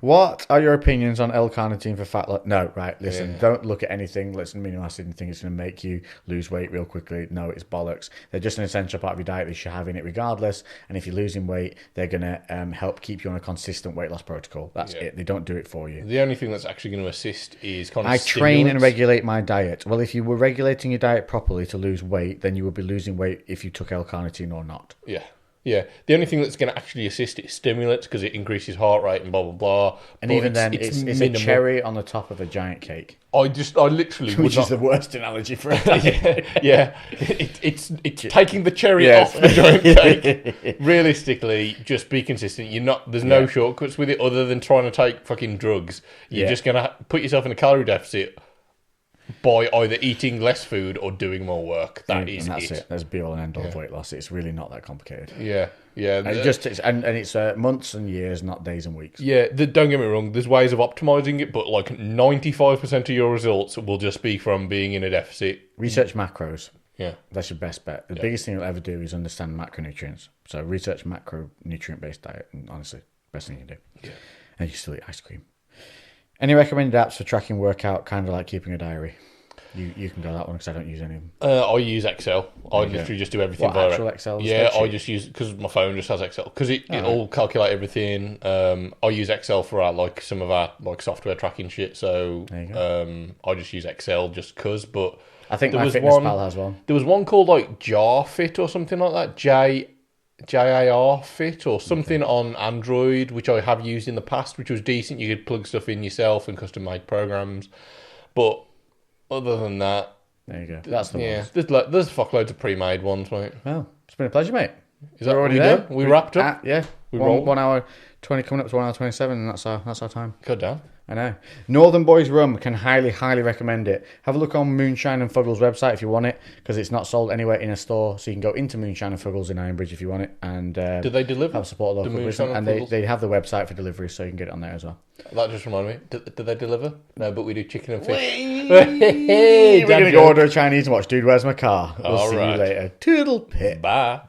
What are your opinions on L-carnitine for fat loss? No, right, listen, don't look at anything. Listen, amino acid and think it's going to make you lose weight real quickly. No, it's bollocks. They're just an essential part of your diet. You should have in it regardless. And if you're losing weight, they're going to help keep you on a consistent weight loss protocol. That's it. They don't do it for you. The only thing that's actually going to assist is kind of I train and regulate my diet. Well, if you were regulating your diet properly to lose weight, then you would be losing weight if you took L-carnitine or not. Yeah. Yeah, the only thing that's going to actually assist is stimulants because it increases heart rate and blah blah blah. And but even then, it's a minimal. cherry on the top of a giant cake. I literally would Which not. is the worst analogy for it. Yeah, it's taking the cherry off the giant cake. Realistically, just be consistent. You're not. There's no shortcuts with it other than trying to take fucking drugs. You're just gonna put yourself in a calorie deficit by either eating less food or doing more work. That's it. That's be all and end all of weight loss. It's really not that complicated. Yeah. And it's months and years, not days and weeks. Yeah, don't get me wrong. There's ways of optimizing it, but like 95% of your results will just be from being in a deficit. Research macros. Yeah, that's your best bet. The biggest thing you'll ever do is understand macronutrients. So research macronutrient-based diet, and honestly, best thing you can do. Yeah, and you still eat ice cream. Any recommended apps for tracking workout, kind of like keeping a diary? You can go that one because I don't use any of them. I use Excel. I literally just do everything via actual Excel? Yeah, spreadsheet? I just use because my phone just has Excel because it'll calculate everything. I use Excel for some of our software tracking shit. So I just use Excel just because. But I think my Fitness Pal has one. There was one called like Jar Fit or something like that. JAR Fit or something on Android, which I have used in the past, which was decent. You could plug stuff in yourself and custom make programs, but other than that, there you go. That's the one. There's fuckloads of pre-made ones, mate. Well, it's been a pleasure, mate. Is that already done? We wrapped up. We rolled 1 hour 20 coming up to 1 hour 27, and that's our time. God damn. I know. Northern Boys Rum, can highly recommend it. Have a look on Moonshine and Fuggles' website if you want it, because it's not sold anywhere in a store. So you can go into Moonshine and Fuggles in Ironbridge if you want it. And do they deliver? Have support local business, and they have the website for delivery, so you can get it on there as well. That just reminded me. Do they deliver? No, but we do chicken and fish. We're gonna go order a Chinese and watch Dude, Where's My Car? We'll see you later. Toodle pip. Bye.